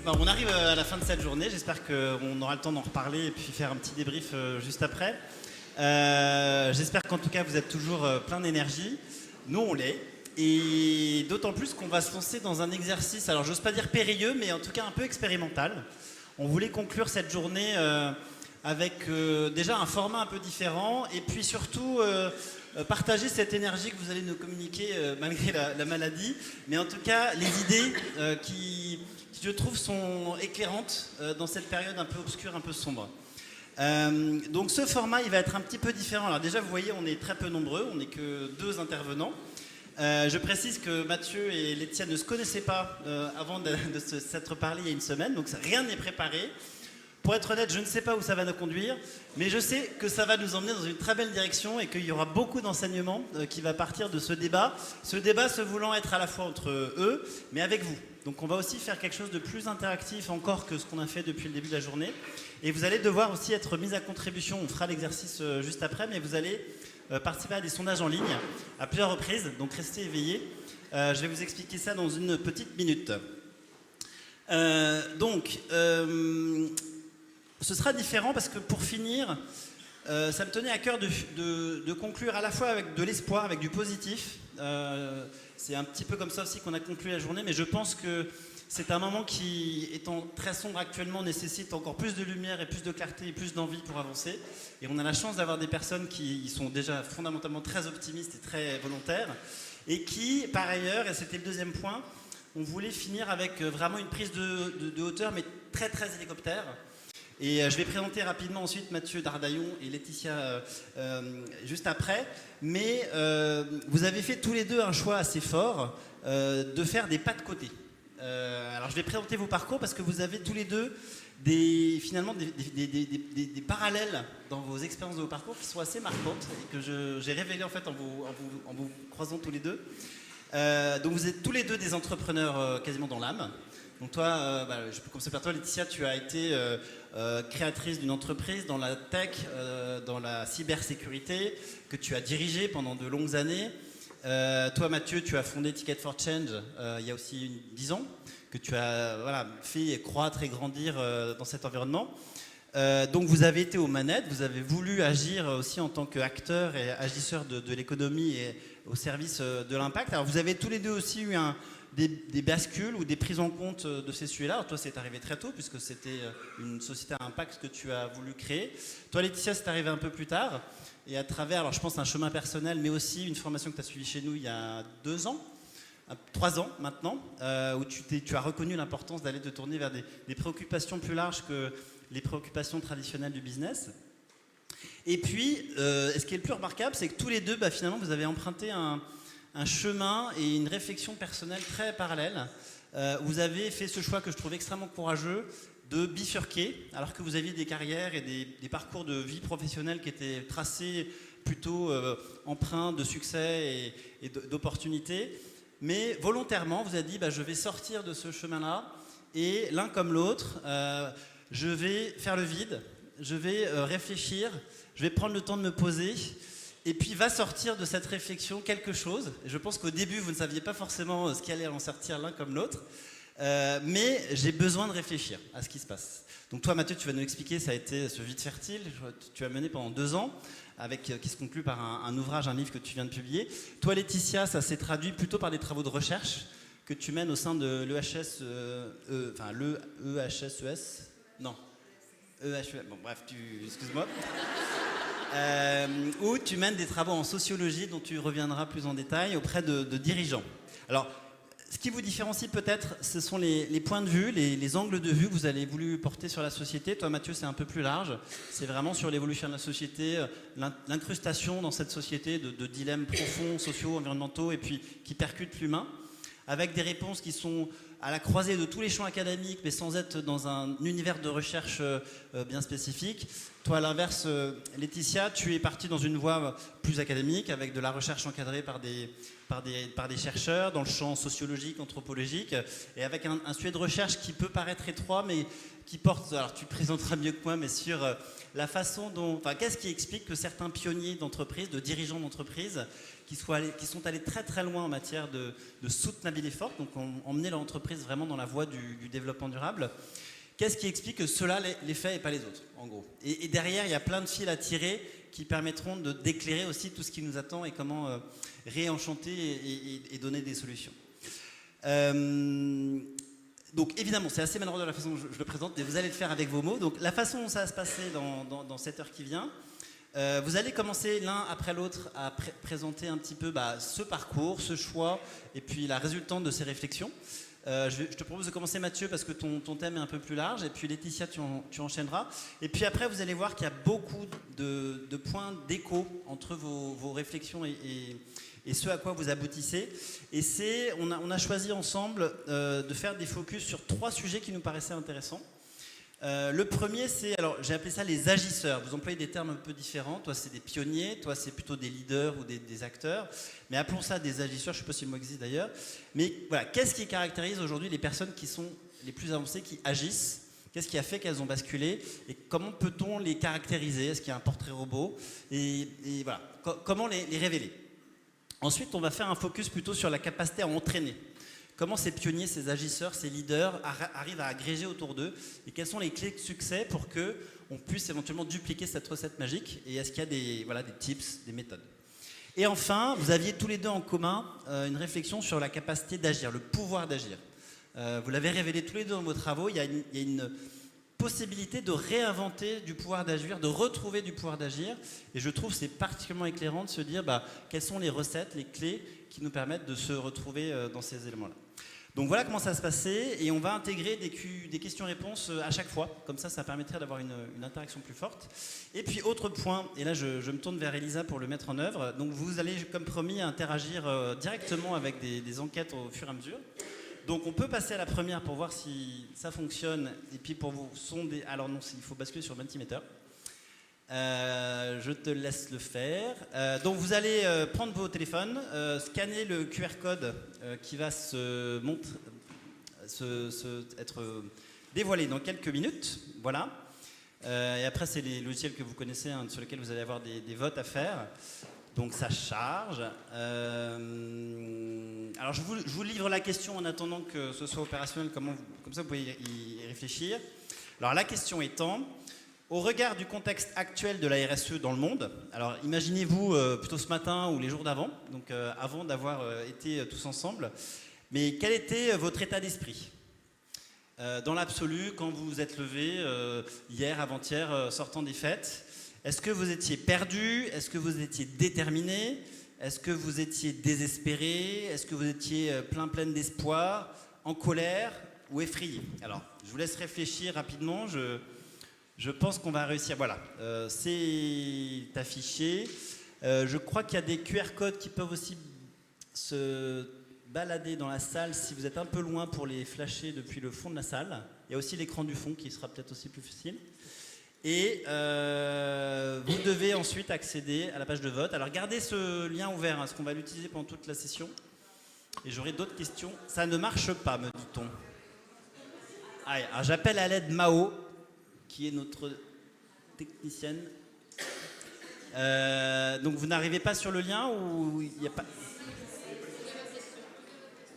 Bon, on arrive à la fin de cette journée, j'espère qu'on aura le temps d'en reparler et puis faire un petit débrief juste après. J'espère qu'en tout cas vous êtes toujours plein d'énergie. Nous on l'est. Et d'autant plus qu'on va se lancer dans un exercice, alors j'ose pas dire périlleux, mais en tout cas un peu expérimental. On voulait conclure cette journée avec déjà un format un peu différent et puis surtout partager cette énergie que vous allez nous communiquer malgré la maladie. Mais en tout cas les idées qui je trouve sont éclairantes dans cette période un peu obscure, un peu sombre. Donc ce format il va être un petit peu différent. Alors déjà vous voyez on est très peu nombreux, on n'est que 2 intervenants. Je précise que Mathieu et Laetitia ne se connaissaient pas avant de s'être parlé il y a une semaine, donc rien n'est préparé. Pour être honnête, je ne sais pas où ça va nous conduire, mais je sais que ça va nous emmener dans une très belle direction et qu'il y aura beaucoup d'enseignements qui va partir de ce débat. Ce débat se voulant être à la fois entre eux, mais avec vous. Donc on va aussi faire quelque chose de plus interactif encore que ce qu'on a fait depuis le début de la journée. Et vous allez devoir aussi être mis à contribution. On fera l'exercice juste après, mais vous allez participer à des sondages en ligne à plusieurs reprises. Donc restez éveillés. Je vais vous expliquer ça dans une petite minute. Ce sera différent parce que pour finir, ça me tenait à cœur de conclure à la fois avec de l'espoir, avec du positif. C'est un petit peu comme ça aussi qu'on a conclu la journée, mais je pense que c'est un moment qui, étant très sombre actuellement, nécessite encore plus de lumière et plus de clarté et plus d'envie pour avancer. Et on a la chance d'avoir des personnes qui sont déjà fondamentalement très optimistes et très volontaires et qui, par ailleurs, et c'était le deuxième point, on voulait finir avec vraiment une prise de hauteur, mais très très hélicoptère. Et je vais présenter rapidement ensuite Mathieu Dardaillon et Laetitia juste après. Mais vous avez fait tous les deux un choix assez fort de faire des pas de côté. Alors je vais présenter vos parcours parce que vous avez tous les deux finalement des parallèles dans vos expériences de vos parcours qui sont assez marquantes et que j'ai révélé en fait en vous croisant tous les deux. Donc vous êtes tous les deux des entrepreneurs quasiment dans l'âme. Donc toi, je peux commencer par toi Laetitia, tu as été créatrice d'une entreprise dans la tech, dans la cybersécurité, que tu as dirigée pendant de longues années. Toi Mathieu, tu as fondé Ticket for Change il y a aussi 10 ans, que tu as fait croître et grandir dans cet environnement. Donc vous avez été aux manettes, vous avez voulu agir aussi en tant qu'acteur et agisseur de l'économie et au service de l'impact. Alors vous avez tous les deux aussi eu des bascules ou des prises en compte de ces sujets-là. Alors toi, c'est arrivé très tôt puisque c'était une société à impact que tu as voulu créer. Toi, Laetitia, c'est arrivé un peu plus tard et à travers, alors je pense, un chemin personnel, mais aussi une formation que tu as suivie chez nous il y a 2 ans, 3 ans maintenant, où tu as reconnu l'importance d'aller te tourner vers des préoccupations plus larges que les préoccupations traditionnelles du business. Et puis, ce qui est le plus remarquable, c'est que tous les deux, finalement, vous avez emprunté un chemin et une réflexion personnelle très parallèle. Vous avez fait ce choix que je trouve extrêmement courageux de bifurquer, alors que vous aviez des carrières et des parcours de vie professionnelle qui étaient tracés plutôt empreints de succès et d'opportunités. Mais volontairement, vous avez dit, je vais sortir de ce chemin-là et l'un comme l'autre, je vais faire le vide, je vais réfléchir, je vais prendre le temps de me poser. Et puis va sortir de cette réflexion quelque chose. Je pense qu'au début, vous ne saviez pas forcément ce qui allait en sortir l'un comme l'autre. Mais j'ai besoin de réfléchir à ce qui se passe. Donc toi, Mathieu, tu vas nous expliquer, ça a été ce vide fertile. Tu as mené pendant 2 ans, qui se conclut par un ouvrage, un livre que tu viens de publier. Toi, Laetitia, ça s'est traduit plutôt par des travaux de recherche que tu mènes au sein de l'EHSES. Non. EHES. Bon, bref, excuse-moi. Où tu mènes des travaux en sociologie dont tu reviendras plus en détail auprès de dirigeants. Alors, ce qui vous différencie peut-être, ce sont les points de vue, les angles de vue que vous avez voulu porter sur la société. Toi, Mathieu, c'est un peu plus large. C'est vraiment sur l'évolution de la société, l'incrustation dans cette société de dilemmes profonds, sociaux, environnementaux, et puis qui percutent l'humain, avec des réponses qui sont à la croisée de tous les champs académiques, mais sans être dans un univers de recherche bien spécifique. Toi, à l'inverse, Laetitia, tu es partie dans une voie plus académique, avec de la recherche encadrée par par des chercheurs dans le champ sociologique, anthropologique, et avec un sujet de recherche qui peut paraître étroit, mais qui porte, alors tu présenteras mieux que moi, mais sur la façon dont, enfin, qu'est-ce qui explique que certains pionniers d'entreprise, de dirigeants d'entreprise, qui sont allés très très loin en matière de soutenabilité forte, donc emmener leur entreprise vraiment dans la voie du développement durable. Qu'est-ce qui explique que ceux-là les fait et pas les autres, en gros. Et derrière, il y a plein de fils à tirer qui permettront d'éclairer aussi tout ce qui nous attend et comment réenchanter et donner des solutions. Donc évidemment, c'est assez malheureux de la façon dont je le présente, mais vous allez le faire avec vos mots. Donc la façon dont ça va se passer dans cette heure qui vient, vous allez commencer l'un après l'autre à présenter un petit peu ce parcours, ce choix, et puis la résultante de ces réflexions. Je te propose de commencer, Mathieu, parce que ton thème est un peu plus large, et puis Laetitia, tu enchaîneras. Et puis après, vous allez voir qu'il y a beaucoup de points d'écho entre vos réflexions et ce à quoi vous aboutissez. Et on a choisi ensemble de faire des focus sur 3 sujets qui nous paraissaient intéressants. Le premier, alors j'ai appelé ça les agisseurs. Vous employez des termes un peu différents. Toi, c'est des pionniers, toi, c'est plutôt des leaders ou des acteurs. Mais appelons ça des agisseurs, je ne sais pas si le mot existe d'ailleurs. Mais voilà, qu'est-ce qui caractérise aujourd'hui les personnes qui sont les plus avancées, qui agissent? Qu'est-ce qui a fait qu'elles ont basculé? Et comment peut-on les caractériser? Est-ce qu'il y a un portrait robot? Et voilà, comment les révéler? Ensuite, on va faire un focus plutôt sur la capacité à entraîner. Comment ces pionniers, ces agisseurs, ces leaders arrivent à agréger autour d'eux et quelles sont les clés de succès pour qu'on puisse éventuellement dupliquer cette recette magique et est-ce qu'il y a des tips, des méthodes. Et enfin, vous aviez tous les deux en commun une réflexion sur la capacité d'agir, le pouvoir d'agir. Vous l'avez révélé tous les deux dans vos travaux, il y a une possibilité de réinventer du pouvoir d'agir, de retrouver du pouvoir d'agir et je trouve que c'est particulièrement éclairant de se dire quelles sont les recettes, les clés qui nous permettent de se retrouver dans ces éléments-là. Donc voilà comment ça va se passer et on va intégrer des questions-réponses à chaque fois, comme ça permettrait d'avoir une interaction plus forte. Et puis autre point, et là je me tourne vers Elisa pour le mettre en œuvre, donc vous allez comme promis interagir directement avec des enquêtes au fur et à mesure. Donc on peut passer à la première pour voir si ça fonctionne et puis pour vous sonder, alors non, il faut basculer sur Mentimeter. Je te laisse le faire. Donc vous allez prendre vos téléphones, scanner le QR code qui va être dévoilé dans quelques minutes. Voilà. Et après, c'est les logiciels que vous connaissez sur lesquels vous allez avoir des votes à faire. Donc ça charge. Alors je vous livre la question en attendant que ce soit opérationnel, comme ça vous pouvez y réfléchir. Alors la question étant... Au regard du contexte actuel de la RSE dans le monde, alors imaginez-vous plutôt ce matin ou les jours d'avant, donc avant d'avoir été tous ensemble, mais quel était votre état d'esprit dans l'absolu quand vous vous êtes levé hier, avant-hier, sortant des fêtes? Est-ce que vous étiez perdu? Est-ce que vous étiez déterminé? Est-ce que vous étiez désespéré? Est-ce que vous étiez pleine d'espoir, en colère ou effrayé? Alors, je vous laisse réfléchir rapidement. Je pense qu'on va réussir. Voilà, c'est affiché. Je crois qu'il y a des QR codes qui peuvent aussi se balader dans la salle si vous êtes un peu loin pour les flasher depuis le fond de la salle. Il y a aussi l'écran du fond qui sera peut-être aussi plus facile. Et vous devez ensuite accéder à la page de vote. Alors gardez ce lien ouvert, parce qu'on va l'utiliser pendant toute la session. Et j'aurai d'autres questions. Ça ne marche pas, me dit-on. Allez, alors j'appelle à l'aide Mao, qui est notre technicienne. Donc vous n'arrivez pas sur le lien ou il n'y a pas...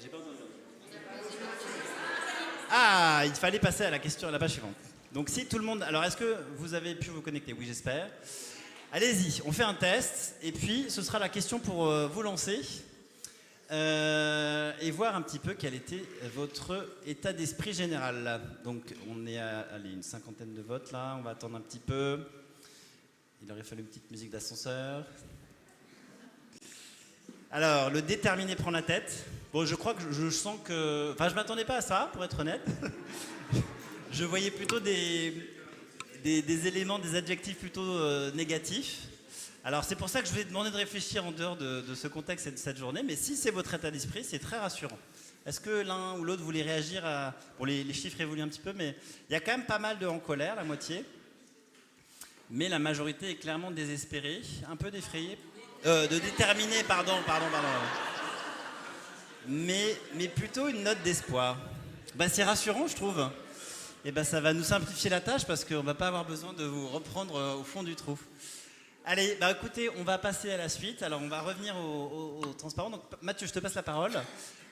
J'ai pas entendu. Ah, il fallait passer à la page suivante. Donc si tout le monde... Alors est-ce que vous avez pu vous connecter? Oui, j'espère. Allez-y, on fait un test et puis ce sera la question pour vous lancer et voir un petit peu quel était votre état d'esprit général. Donc on est à une 50aine de votes là, on va attendre un petit peu. Il aurait fallu une petite musique d'ascenseur. Alors, le déterminé prend la tête. Bon, je crois que je sens que... Enfin, je m'attendais pas à ça, pour être honnête. Je voyais plutôt des éléments, des adjectifs plutôt négatifs. Alors c'est pour ça que je vous ai demandé de réfléchir en dehors de ce contexte et de cette journée, mais si c'est votre état d'esprit, c'est très rassurant. Est-ce que l'un ou l'autre voulait réagir à... Bon, les chiffres évoluent un petit peu, mais il y a quand même pas mal de en colère, la moitié. Mais la majorité est clairement désespérée, un peu défrayée. De déterminée, pardon. mais plutôt une note d'espoir. Bah, c'est rassurant, je trouve. Et bah, ça va nous simplifier la tâche parce qu'on va pas avoir besoin de vous reprendre au fond du trou. Allez, bah écoutez, on va passer à la suite. Alors, on va revenir au transparent. Donc, Mathieu, je te passe la parole.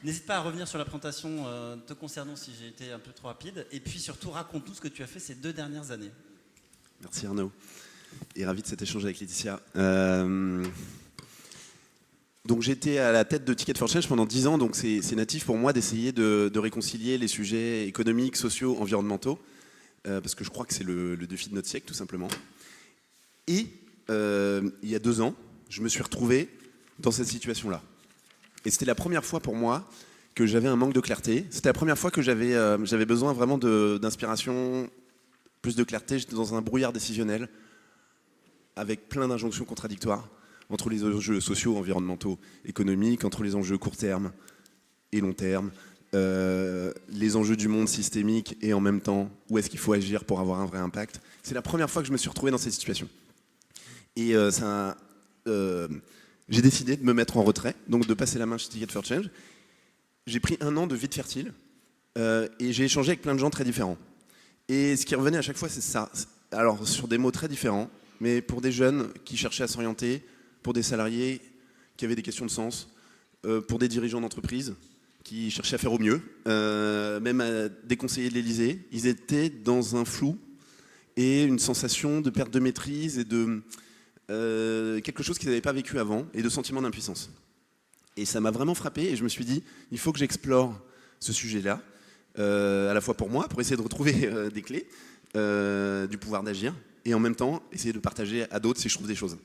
N'hésite pas à revenir sur la présentation te concernant si j'ai été un peu trop rapide. Et puis surtout, raconte-nous ce que tu as fait ces 2 dernières années. Merci Arnaud. Et ravi de cet échange avec Laetitia. Donc j'étais à la tête de Ticket for Change pendant 10 ans, donc c'est natif pour moi d'essayer de réconcilier les sujets économiques, sociaux, environnementaux, parce que je crois que c'est le défi de notre siècle tout simplement. Et il y a 2 ans, je me suis retrouvé dans cette situation-là. Et c'était la première fois pour moi que j'avais un manque de clarté. C'était la première fois que j'avais besoin vraiment d'inspiration, plus de clarté. J'étais dans un brouillard décisionnel avec plein d'injonctions contradictoires entre les enjeux sociaux, environnementaux, économiques, entre les enjeux court terme et long terme, les enjeux du monde systémique et en même temps, où est-ce qu'il faut agir pour avoir un vrai impact. C'est la première fois que je me suis retrouvé dans cette situation. Et j'ai décidé de me mettre en retrait, donc de passer la main chez Ticket for Change. J'ai pris 1 an de vide fertile et j'ai échangé avec plein de gens très différents. Et ce qui revenait à chaque fois, c'est ça. Alors, sur des mots très différents, mais pour des jeunes qui cherchaient à s'orienter, pour des salariés qui avaient des questions de sens, pour des dirigeants d'entreprise qui cherchaient à faire au mieux, même des conseillers de l'Élysée, ils étaient dans un flou et une sensation de perte de maîtrise et de quelque chose qu'ils n'avaient pas vécu avant et de sentiment d'impuissance. Et ça m'a vraiment frappé et je me suis dit, il faut que j'explore ce sujet-là, à la fois pour moi, pour essayer de retrouver des clés du pouvoir d'agir, et en même temps essayer de partager à d'autres si je trouve des choses.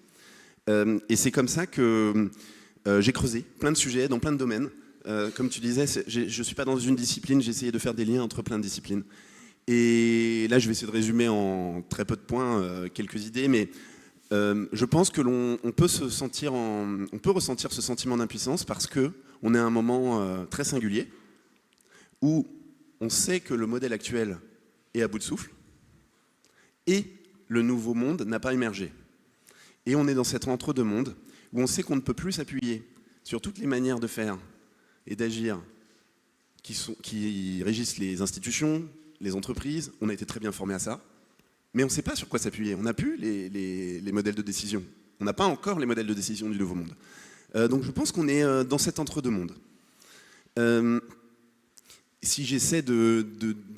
Et c'est comme ça que j'ai creusé plein de sujets dans plein de domaines. Comme tu disais, je ne suis pas dans une discipline, j'ai essayé de faire des liens entre plein de disciplines. Et là, je vais essayer de résumer en très peu de points quelques idées, mais je pense que on peut ressentir ce sentiment d'impuissance parce qu'on est à un moment très singulier où on sait que le modèle actuel est à bout de souffle et le nouveau monde n'a pas émergé. Et on est dans cet entre-deux-mondes où on sait qu'on ne peut plus s'appuyer sur toutes les manières de faire et d'agir qui régissent les institutions, les entreprises. On a été très bien formés à ça, mais on ne sait pas sur quoi s'appuyer. On n'a plus les modèles de décision. On n'a pas encore les modèles de décision du nouveau monde. Donc je pense qu'on est dans cet entre-deux-mondes. Si j'essaie de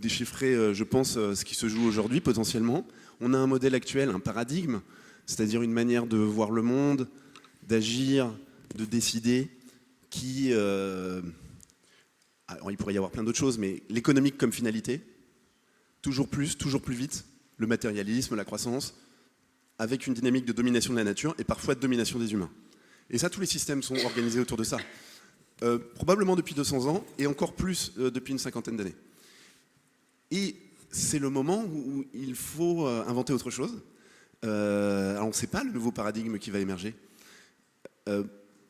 déchiffrer, je pense, ce qui se joue aujourd'hui, potentiellement, on a un modèle actuel, un paradigme, c'est-à-dire une manière de voir le monde, d'agir, de décider, qui... alors il pourrait y avoir plein d'autres choses, mais l'économique comme finalité, toujours plus vite, le matérialisme, la croissance, avec une dynamique de domination de la nature et parfois de domination des humains. Et ça, tous les systèmes sont organisés autour de ça. Probablement depuis 200 ans, et encore plus depuis une 50aine d'années. Et c'est le moment où il faut inventer autre chose. Alors on ne sait pas le nouveau paradigme qui va émerger.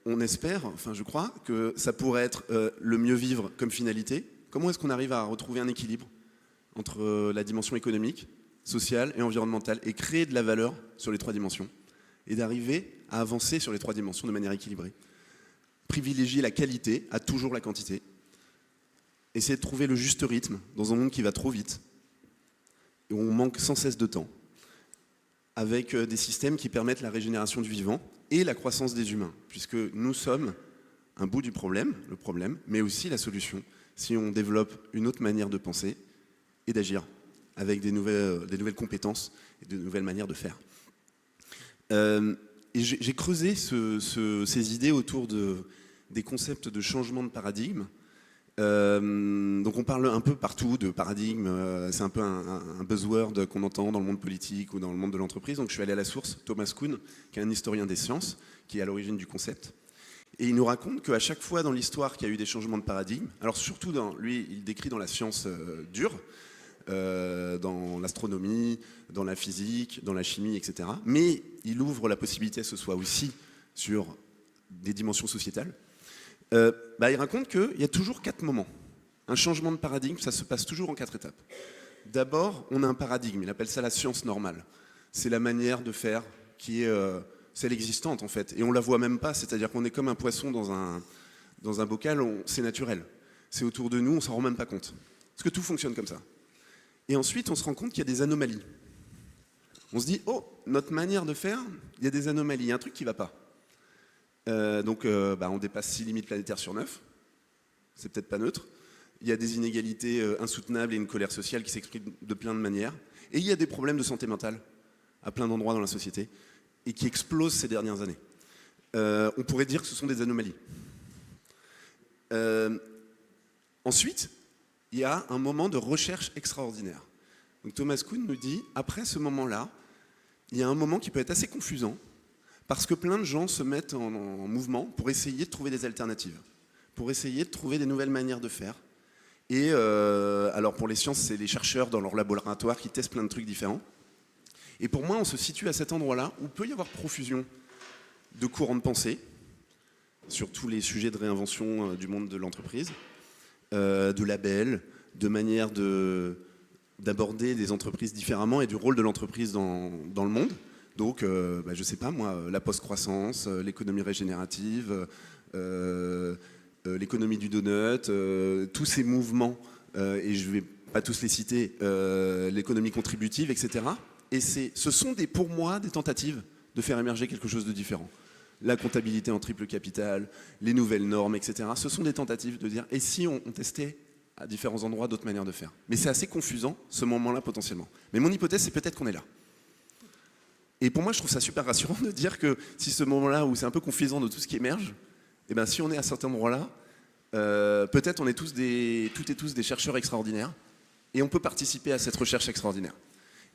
On espère, enfin je crois, que ça pourrait être le mieux vivre comme finalité. Comment est-ce qu'on arrive à retrouver un équilibre entre la dimension économique, sociale et environnementale, et créer de la valeur sur les 3 dimensions, et d'arriver à avancer sur les 3 dimensions de manière équilibrée. Privilégier la qualité à toujours la quantité. Essayer de trouver le juste rythme dans un monde qui va trop vite, et où on manque sans cesse de temps, avec des systèmes qui permettent la régénération du vivant et la croissance des humains, puisque nous sommes un bout du problème, le problème, mais aussi la solution, si on développe une autre manière de penser et d'agir, avec des nouvelles compétences et de nouvelles manières de faire. Et j'ai creusé ces idées autour des concepts de changement de paradigme. Donc on parle un peu partout de paradigme, c'est un peu un buzzword qu'on entend dans le monde politique ou dans le monde de l'entreprise. Donc je suis allé à la source, Thomas Kuhn, qui est un historien des sciences, qui est à l'origine du concept. Et il nous raconte qu'à chaque fois dans l'histoire qu'il y a eu des changements de paradigme, alors surtout lui il décrit dans la science dure, dans l'astronomie, dans la physique, dans la chimie, etc. Mais il ouvre la possibilité que ce soit aussi sur des dimensions sociétales. Il raconte qu'il y a toujours 4 moments. Un changement de paradigme, ça se passe toujours en 4 étapes. D'abord, on a un paradigme, il appelle ça la science normale. C'est la manière de faire qui est celle existante en fait. Et on la voit même pas, c'est-à-dire qu'on est comme un poisson dans Dans un bocal, c'est naturel. C'est autour de nous, on ne s'en rend même pas compte. Parce que tout fonctionne comme ça. Et ensuite, on se rend compte qu'il y a des anomalies. On se dit, oh, notre manière de faire, il y a des anomalies, il y a un truc qui ne va pas. On dépasse 6 limites planétaires sur 9. C'est peut-être pas neutre. Il y a des inégalités insoutenables et une colère sociale qui s'exprime de plein de manières. Et il y a des problèmes de santé mentale à plein d'endroits dans la société et qui explosent ces dernières années. On pourrait dire que ce sont des anomalies. Ensuite, il y a un moment de recherche extraordinaire. Donc Thomas Kuhn nous dit, après ce moment-là, il y a un moment qui peut être assez confusant parce que plein de gens se mettent en mouvement pour essayer de trouver des alternatives, pour essayer de trouver des nouvelles manières de faire. Et alors pour les sciences, c'est les chercheurs dans leur laboratoire qui testent plein de trucs différents. Et pour moi, on se situe à cet endroit-là où peut y avoir profusion de courants de pensée sur tous les sujets de réinvention du monde de l'entreprise, de labels, de manières d'aborder des entreprises différemment et du rôle de l'entreprise dans le monde. Donc, je sais pas moi, la post-croissance, l'économie régénérative, l'économie du donut, tous ces mouvements, et je vais pas tous les citer, l'économie contributive, etc. Et ce sont pour moi des tentatives de faire émerger quelque chose de différent. La comptabilité en triple capital, les nouvelles normes, etc. Ce sont des tentatives de dire, et si on testait à différents endroits d'autres manières de faire. Mais c'est assez confusant, ce moment-là, potentiellement. Mais mon hypothèse, c'est peut-être qu'on est là. Et pour moi, je trouve ça super rassurant de dire que si ce moment-là, où c'est un peu confusant de tout ce qui émerge, eh ben, si on est à certains endroits-là, peut-être on est toutes et tous des chercheurs extraordinaires, et on peut participer à cette recherche extraordinaire.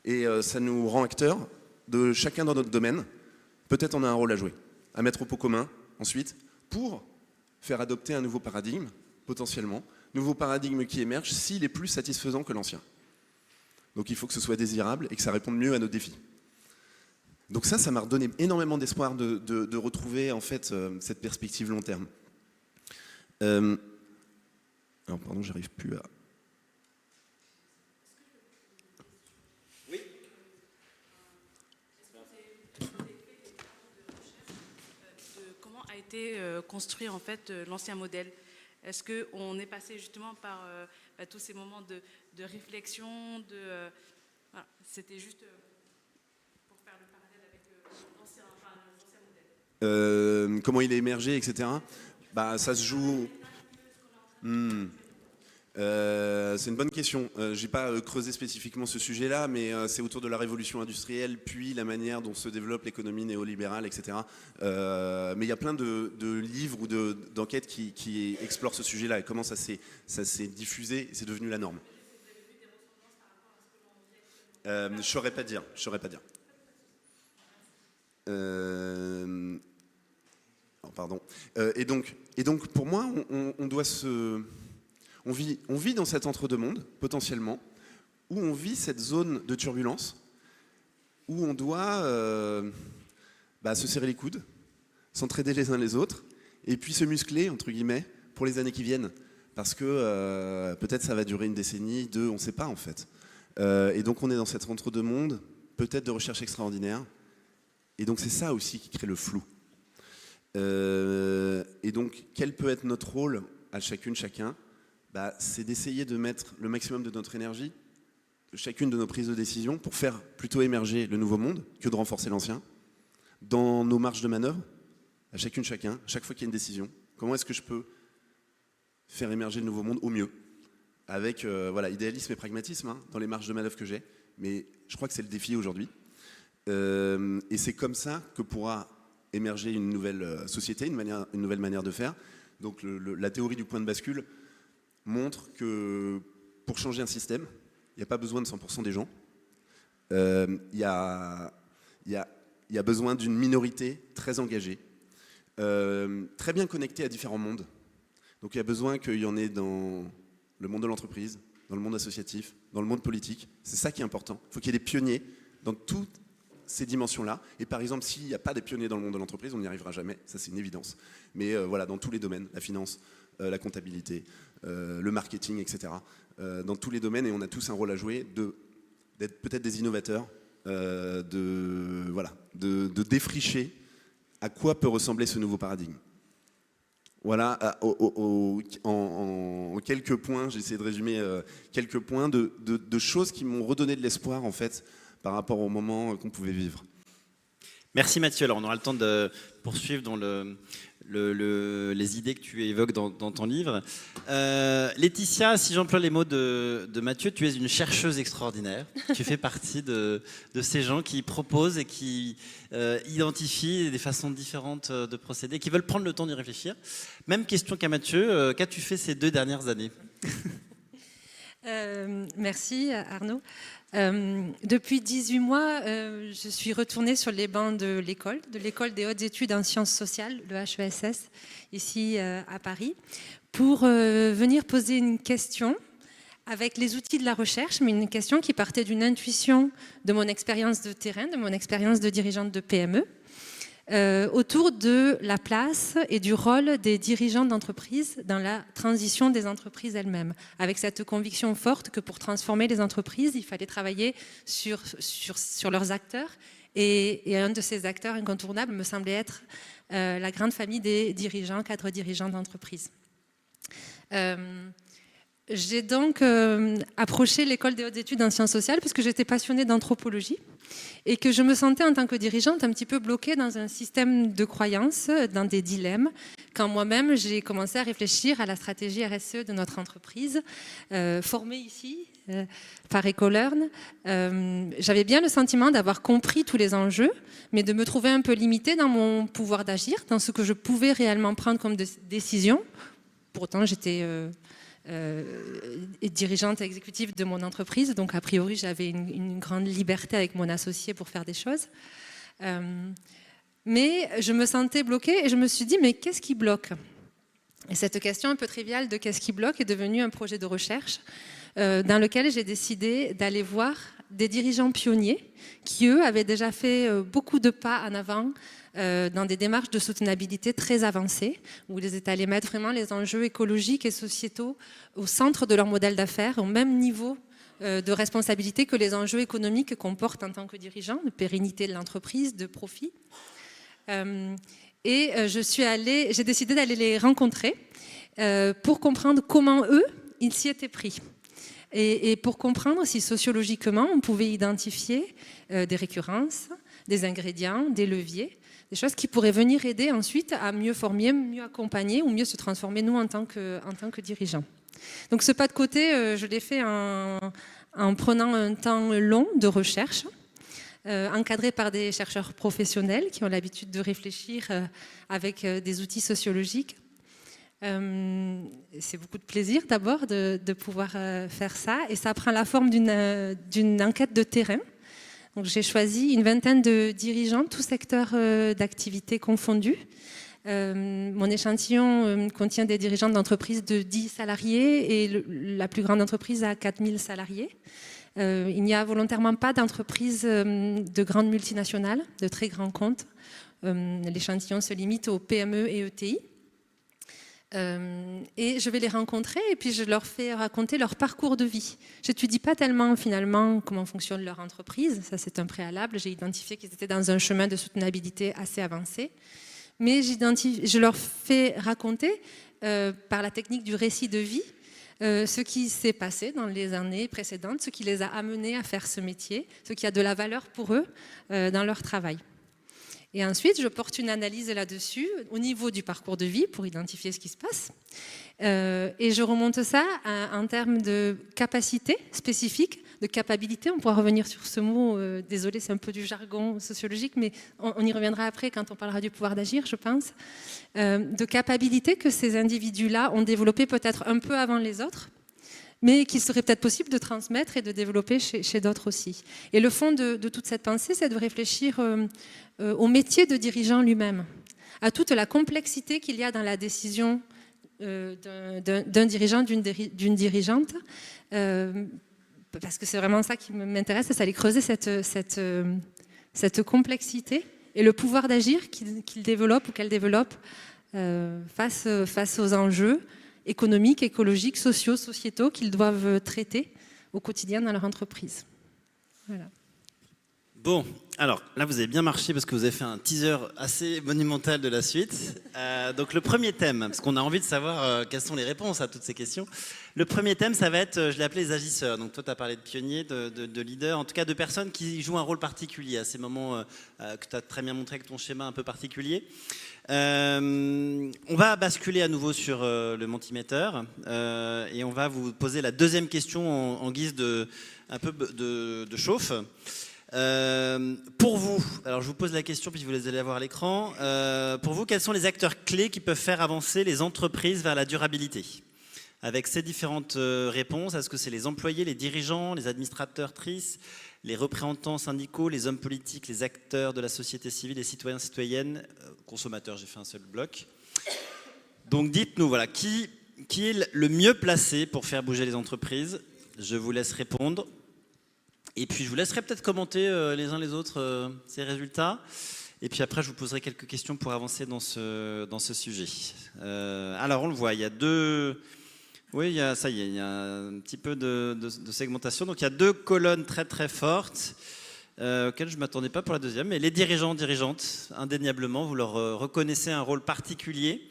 Et ça nous rend acteurs de chacun dans notre domaine. Peut-être on a un rôle à jouer, à mettre au pot commun, ensuite, pour faire adopter un nouveau paradigme, potentiellement, nouveau paradigme qui émerge s'il est plus satisfaisant que l'ancien. Donc il faut que ce soit désirable et que ça réponde mieux à nos défis. Donc ça m'a redonné énormément d'espoir de retrouver en fait cette perspective long terme. Alors pardon, j'arrive plus à... Oui. Comment a été construit en fait l'ancien modèle? Est-ce qu'on est passé justement par tous ces moments de réflexion, voilà, c'était juste pour faire le parallèle avec l'ancien modèle. Comment il est émergé, etc. Ça se joue... c'est une bonne question. Je n'ai pas creusé spécifiquement ce sujet-là, mais c'est autour de la révolution industrielle, puis la manière dont se développe l'économie néolibérale, etc. Mais il y a plein de livres ou d'enquêtes qui explorent ce sujet-là et comment ça s'est diffusé et c'est devenu la norme. Je ne saurais pas dire. Pardon. Et donc, pour moi, on doit on vit dans cet entre-deux-mondes, potentiellement, où on vit cette zone de turbulence, où on doit se serrer les coudes, s'entraider les uns les autres, et puis se muscler, entre guillemets, pour les années qui viennent. Parce que peut-être ça va durer une décennie, deux, on ne sait pas en fait. Et donc on est dans cet entre-deux-mondes, peut-être de recherche extraordinaire. Et donc c'est ça aussi qui crée le flou. Et donc quel peut être notre rôle à chacune, chacun? C'est d'essayer de mettre le maximum de notre énergie, de chacune de nos prises de décision, pour faire plutôt émerger le nouveau monde que de renforcer l'ancien. Dans nos marges de manœuvre, à chacune, chacun, chaque fois qu'il y a une décision, comment est-ce que je peux faire émerger le nouveau monde au mieux? Avec idéalisme et pragmatisme dans les marges de manœuvre que j'ai. Mais je crois que c'est le défi aujourd'hui. Et c'est comme ça que pourra émerger une nouvelle société, une nouvelle manière de faire. Donc la théorie du point de bascule montre que pour changer un système, il n'y a pas besoin de 100% des gens. Il y a besoin d'une minorité très engagée, très bien connectée à différents mondes. Donc il y a besoin qu'il y en ait dans le monde de l'entreprise, dans le monde associatif, dans le monde politique. C'est ça qui est important. Il faut qu'il y ait des pionniers dans toutes ces dimensions-là. Et par exemple, s'il n'y a pas des pionniers dans le monde de l'entreprise, on n'y arrivera jamais. Ça, c'est une évidence. Mais dans tous les domaines, la finance, la comptabilité, le marketing, etc. Dans tous les domaines, et on a tous un rôle à jouer d'être peut-être des innovateurs, de défricher à quoi peut ressembler ce nouveau paradigme. Voilà, en quelques points, j'ai essayé de résumer quelques points de choses qui m'ont redonné de l'espoir en fait par rapport au moment qu'on pouvait vivre. Merci Mathieu. Alors on aura le temps de poursuivre dans les idées que tu évoques dans ton livre. Laetitia, si j'emploie les mots de Mathieu, tu es une chercheuse extraordinaire. Tu fais partie de ces gens qui proposent et qui identifient des façons différentes de procéder, qui veulent prendre le temps d'y réfléchir. Même question qu'à Mathieu, qu'as-tu fait ces 2 dernières années ? Merci Arnaud. Depuis 18 mois, je suis retournée sur les bancs de l'école des hautes études en sciences sociales, le HESS, ici à Paris, pour venir poser une question avec les outils de la recherche, mais une question qui partait d'une intuition de mon expérience de terrain, de mon expérience de dirigeante de PME, autour de la place et du rôle des dirigeants d'entreprise dans la transition des entreprises elles-mêmes, avec cette conviction forte que pour transformer les entreprises, il fallait travailler sur leurs acteurs, et un de ces acteurs incontournables me semblait être la grande famille des dirigeants, cadres dirigeants d'entreprise. J'ai donc approché l'école des hautes études en sciences sociales parce que j'étais passionnée d'anthropologie et que je me sentais en tant que dirigeante un petit peu bloquée dans un système de croyances, dans des dilemmes, quand moi-même j'ai commencé à réfléchir à la stratégie RSE de notre entreprise, formée ici par Ecolearn. J'avais bien le sentiment d'avoir compris tous les enjeux, mais de me trouver un peu limitée dans mon pouvoir d'agir, dans ce que je pouvais réellement prendre comme décision. Pourtant, j'étais dirigeante exécutive de mon entreprise, donc a priori j'avais une grande liberté avec mon associé pour faire des choses, mais je me sentais bloquée et je me suis dit mais qu'est-ce qui bloque? Et cette question un peu triviale de qu'est-ce qui bloque est devenue un projet de recherche dans lequel j'ai décidé d'aller voir des dirigeants pionniers qui eux avaient déjà fait beaucoup de pas en avant dans des démarches de soutenabilité très avancées, où ils étaient allés mettre vraiment les enjeux écologiques et sociétaux au centre de leur modèle d'affaires, au même niveau de responsabilité que les enjeux économiques qu'on porte en tant que dirigeant, de pérennité de l'entreprise, de profit. J'ai décidé d'aller les rencontrer pour comprendre comment eux, ils s'y étaient pris. Et pour comprendre si sociologiquement, on pouvait identifier des récurrences, des ingrédients, des leviers, des choses qui pourraient venir aider ensuite à mieux former, mieux accompagner ou mieux se transformer nous en tant que dirigeants. Donc ce pas de côté, je l'ai fait en prenant un temps long de recherche, encadré par des chercheurs professionnels qui ont l'habitude de réfléchir avec des outils sociologiques. C'est beaucoup de plaisir d'abord de pouvoir faire ça, et ça prend la forme d'une enquête de terrain. Donc, j'ai choisi une vingtaine de dirigeants, tous secteurs d'activité confondus. Mon échantillon contient des dirigeants d'entreprises de 10 salariés et la plus grande entreprise a 4000 salariés. Il n'y a volontairement pas d'entreprises de grandes multinationales, de très grands comptes. L'échantillon se limite aux PME et ETI. Et je vais les rencontrer et puis je leur fais raconter leur parcours de vie. J'étudie pas tellement finalement comment fonctionne leur entreprise, ça c'est un préalable, j'ai identifié qu'ils étaient dans un chemin de soutenabilité assez avancé, mais je leur fais raconter par la technique du récit de vie ce qui s'est passé dans les années précédentes, ce qui les a amenés à faire ce métier, ce qui a de la valeur pour eux dans leur travail. Et ensuite, je porte une analyse là-dessus, au niveau du parcours de vie, pour identifier ce qui se passe. Et je remonte ça en termes de capacité spécifique, de capacité. On pourra revenir sur ce mot, désolé, c'est un peu du jargon sociologique, mais on y reviendra après quand on parlera du pouvoir d'agir, je pense. De capacité que ces individus-là ont développé peut-être un peu avant les autres, mais qu'il serait peut-être possible de transmettre et de développer chez d'autres aussi. Et le fond de toute cette pensée, c'est de réfléchir au métier de dirigeant lui-même, à toute la complexité qu'il y a dans la décision d'un dirigeant, d'une dirigeante, parce que c'est vraiment ça qui m'intéresse, c'est d'aller creuser cette complexité et le pouvoir d'agir qu'il développe ou qu'elle développe face aux enjeux économiques, écologiques, sociaux, sociétaux qu'ils doivent traiter au quotidien dans leur entreprise. Voilà. Bon, alors là vous avez bien marché parce que vous avez fait un teaser assez monumental de la suite. Donc le premier thème, parce qu'on a envie de savoir quelles sont les réponses à toutes ces questions. Le premier thème, ça va être, je l'ai appelé les agisseurs. Donc toi tu as parlé de pionniers, de leaders, en tout cas de personnes qui jouent un rôle particulier à ces moments que tu as très bien montré avec ton schéma un peu particulier. On va basculer à nouveau sur le Mentimeter et on va vous poser la deuxième question en guise de chauffe. Pour vous, alors je vous pose la question puis vous les allez avoir à l'écran. Pour vous, quels sont les acteurs clés qui peuvent faire avancer les entreprises vers la durabilité? Avec ces différentes réponses, est-ce que c'est les employés, les dirigeants, les administrateurs TRIS, les représentants syndicaux, les hommes politiques, les acteurs de la société civile, les citoyens, citoyennes, consommateurs, j'ai fait un seul bloc. Donc dites-nous, voilà, qui est le mieux placé pour faire bouger les entreprises? Je vous laisse répondre. Et puis je vous laisserai peut-être commenter les uns les autres ces résultats. Et puis après, je vous poserai quelques questions pour avancer dans ce sujet. Alors on le voit, il y a deux... Oui, il y a un petit peu de segmentation. Donc il y a deux colonnes très très fortes auxquelles je ne m'attendais pas pour la deuxième. Mais les dirigeants, dirigeantes, indéniablement, vous leur reconnaissez un rôle particulier.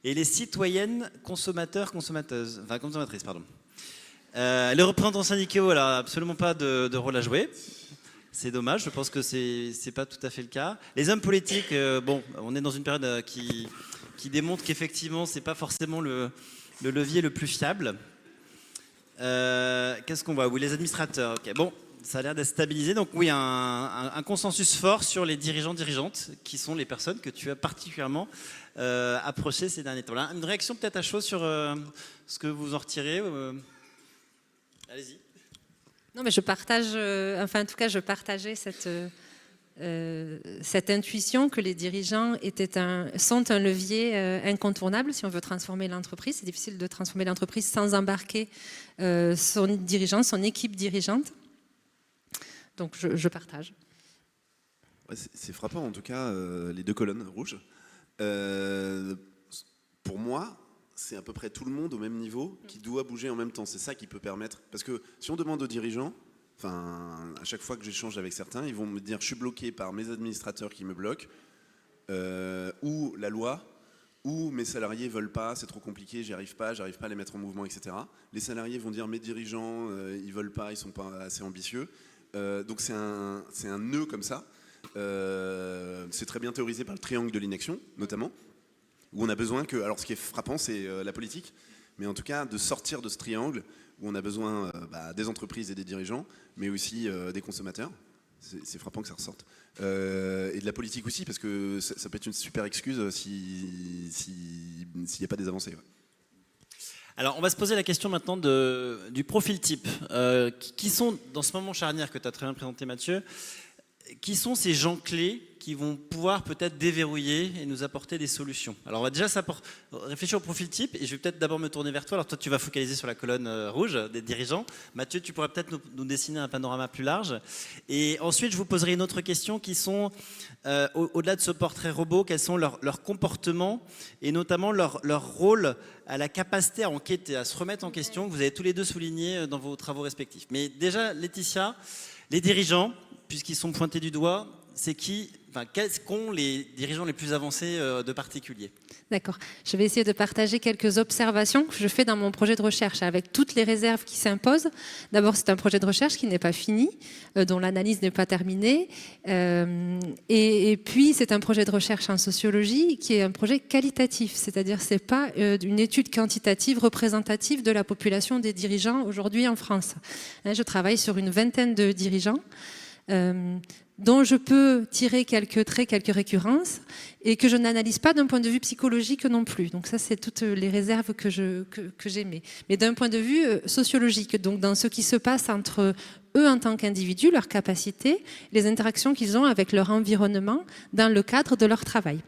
Et les citoyennes, consommateurs, consommateuses, enfin consommatrices, pardon. Les représentants syndicaux, alors absolument pas de rôle à jouer. C'est dommage, je pense que c'est pas tout à fait le cas. Les hommes politiques, bon, on est dans une période qui démontre qu'effectivement, c'est pas forcément le levier le plus fiable. Qu'est-ce qu'on voit? Oui, les administrateurs. Okay. Bon, ça a l'air d'être stabilisé. Donc oui, un consensus fort sur les dirigeants, dirigeantes, qui sont les personnes que tu as particulièrement approchées ces derniers temps. Là, une réaction peut-être à chaud sur ce que vous en retirez. Allez-y. Non, mais je partage, enfin en tout cas, je partageais cette intuition que les dirigeants sont un levier incontournable si on veut transformer l'entreprise. C'est difficile de transformer l'entreprise sans embarquer son dirigeant, son équipe dirigeante. Donc je partage. Ouais, c'est frappant en tout cas, les deux colonnes rouges. Pour moi, c'est à peu près tout le monde au même niveau qui doit bouger en même temps. C'est ça qui peut permettre. Parce que si on demande aux dirigeants, enfin, à chaque fois que j'échange avec certains, ils vont me dire je suis bloqué par mes administrateurs qui me bloquent, ou la loi, ou mes salariés veulent pas, c'est trop compliqué, j'arrive pas à les mettre en mouvement, etc. Les salariés vont dire mes dirigeants, ils veulent pas, ils sont pas assez ambitieux. Donc c'est un nœud comme ça. C'est très bien théorisé par le triangle de l'inaction, notamment, où on a besoin que, alors ce qui est frappant, c'est la politique, mais en tout cas de sortir de ce triangle où on a besoin des entreprises et des dirigeants, mais aussi des consommateurs. C'est frappant que ça ressorte. Et de la politique aussi, parce que ça peut être une super excuse s'il n'y a pas des avancées. Ouais. Alors, on va se poser la question maintenant du profil type. Qui sont, dans ce moment charnière que tu as très bien présenté, Mathieu, qui sont ces gens clés qui vont pouvoir peut-être déverrouiller et nous apporter des solutions? Alors on va déjà réfléchir au profil type et je vais peut-être d'abord me tourner vers toi. Alors toi tu vas focaliser sur la colonne rouge des dirigeants. Mathieu, tu pourrais peut-être nous dessiner un panorama plus large. Et ensuite je vous poserai une autre question qui sont, au-delà de ce portrait robot, quels sont leurs comportements et notamment leur rôle à la capacité à enquêter, à se remettre en question, que vous avez tous les deux souligné dans vos travaux respectifs. Mais déjà Laetitia, les dirigeants, puisqu'ils sont pointés du doigt, c'est qu'est-ce qu'ont les dirigeants les plus avancés de particulier? D'accord. Je vais essayer de partager quelques observations que je fais dans mon projet de recherche avec toutes les réserves qui s'imposent. D'abord, c'est un projet de recherche qui n'est pas fini, dont l'analyse n'est pas terminée. Et puis, c'est un projet de recherche en sociologie qui est un projet qualitatif, c'est-à-dire c'est pas une étude quantitative représentative de la population des dirigeants aujourd'hui en France. Je travaille sur une vingtaine de dirigeants. Dont je peux tirer quelques traits, quelques récurrences, et que je n'analyse pas d'un point de vue psychologique non plus. Donc ça, c'est toutes les réserves que j'émets. Mais d'un point de vue sociologique, donc dans ce qui se passe entre eux en tant qu'individus, leurs capacités, les interactions qu'ils ont avec leur environnement dans le cadre de leur travail.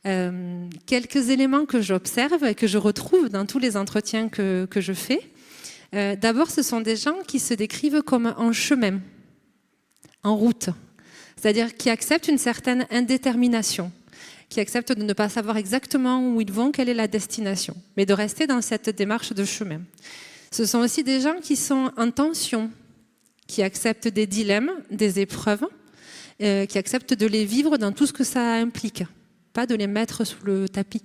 Quelques éléments que j'observe et que je retrouve dans tous les entretiens que je fais. D'abord, ce sont des gens qui se décrivent comme en chemin, en route, c'est-à-dire qui acceptent une certaine indétermination, qui acceptent de ne pas savoir exactement où ils vont, quelle est la destination, mais de rester dans cette démarche de chemin. Ce sont aussi des gens qui sont en tension, qui acceptent des dilemmes, des épreuves, qui acceptent de les vivre dans tout ce que ça implique, pas de les mettre sous le tapis.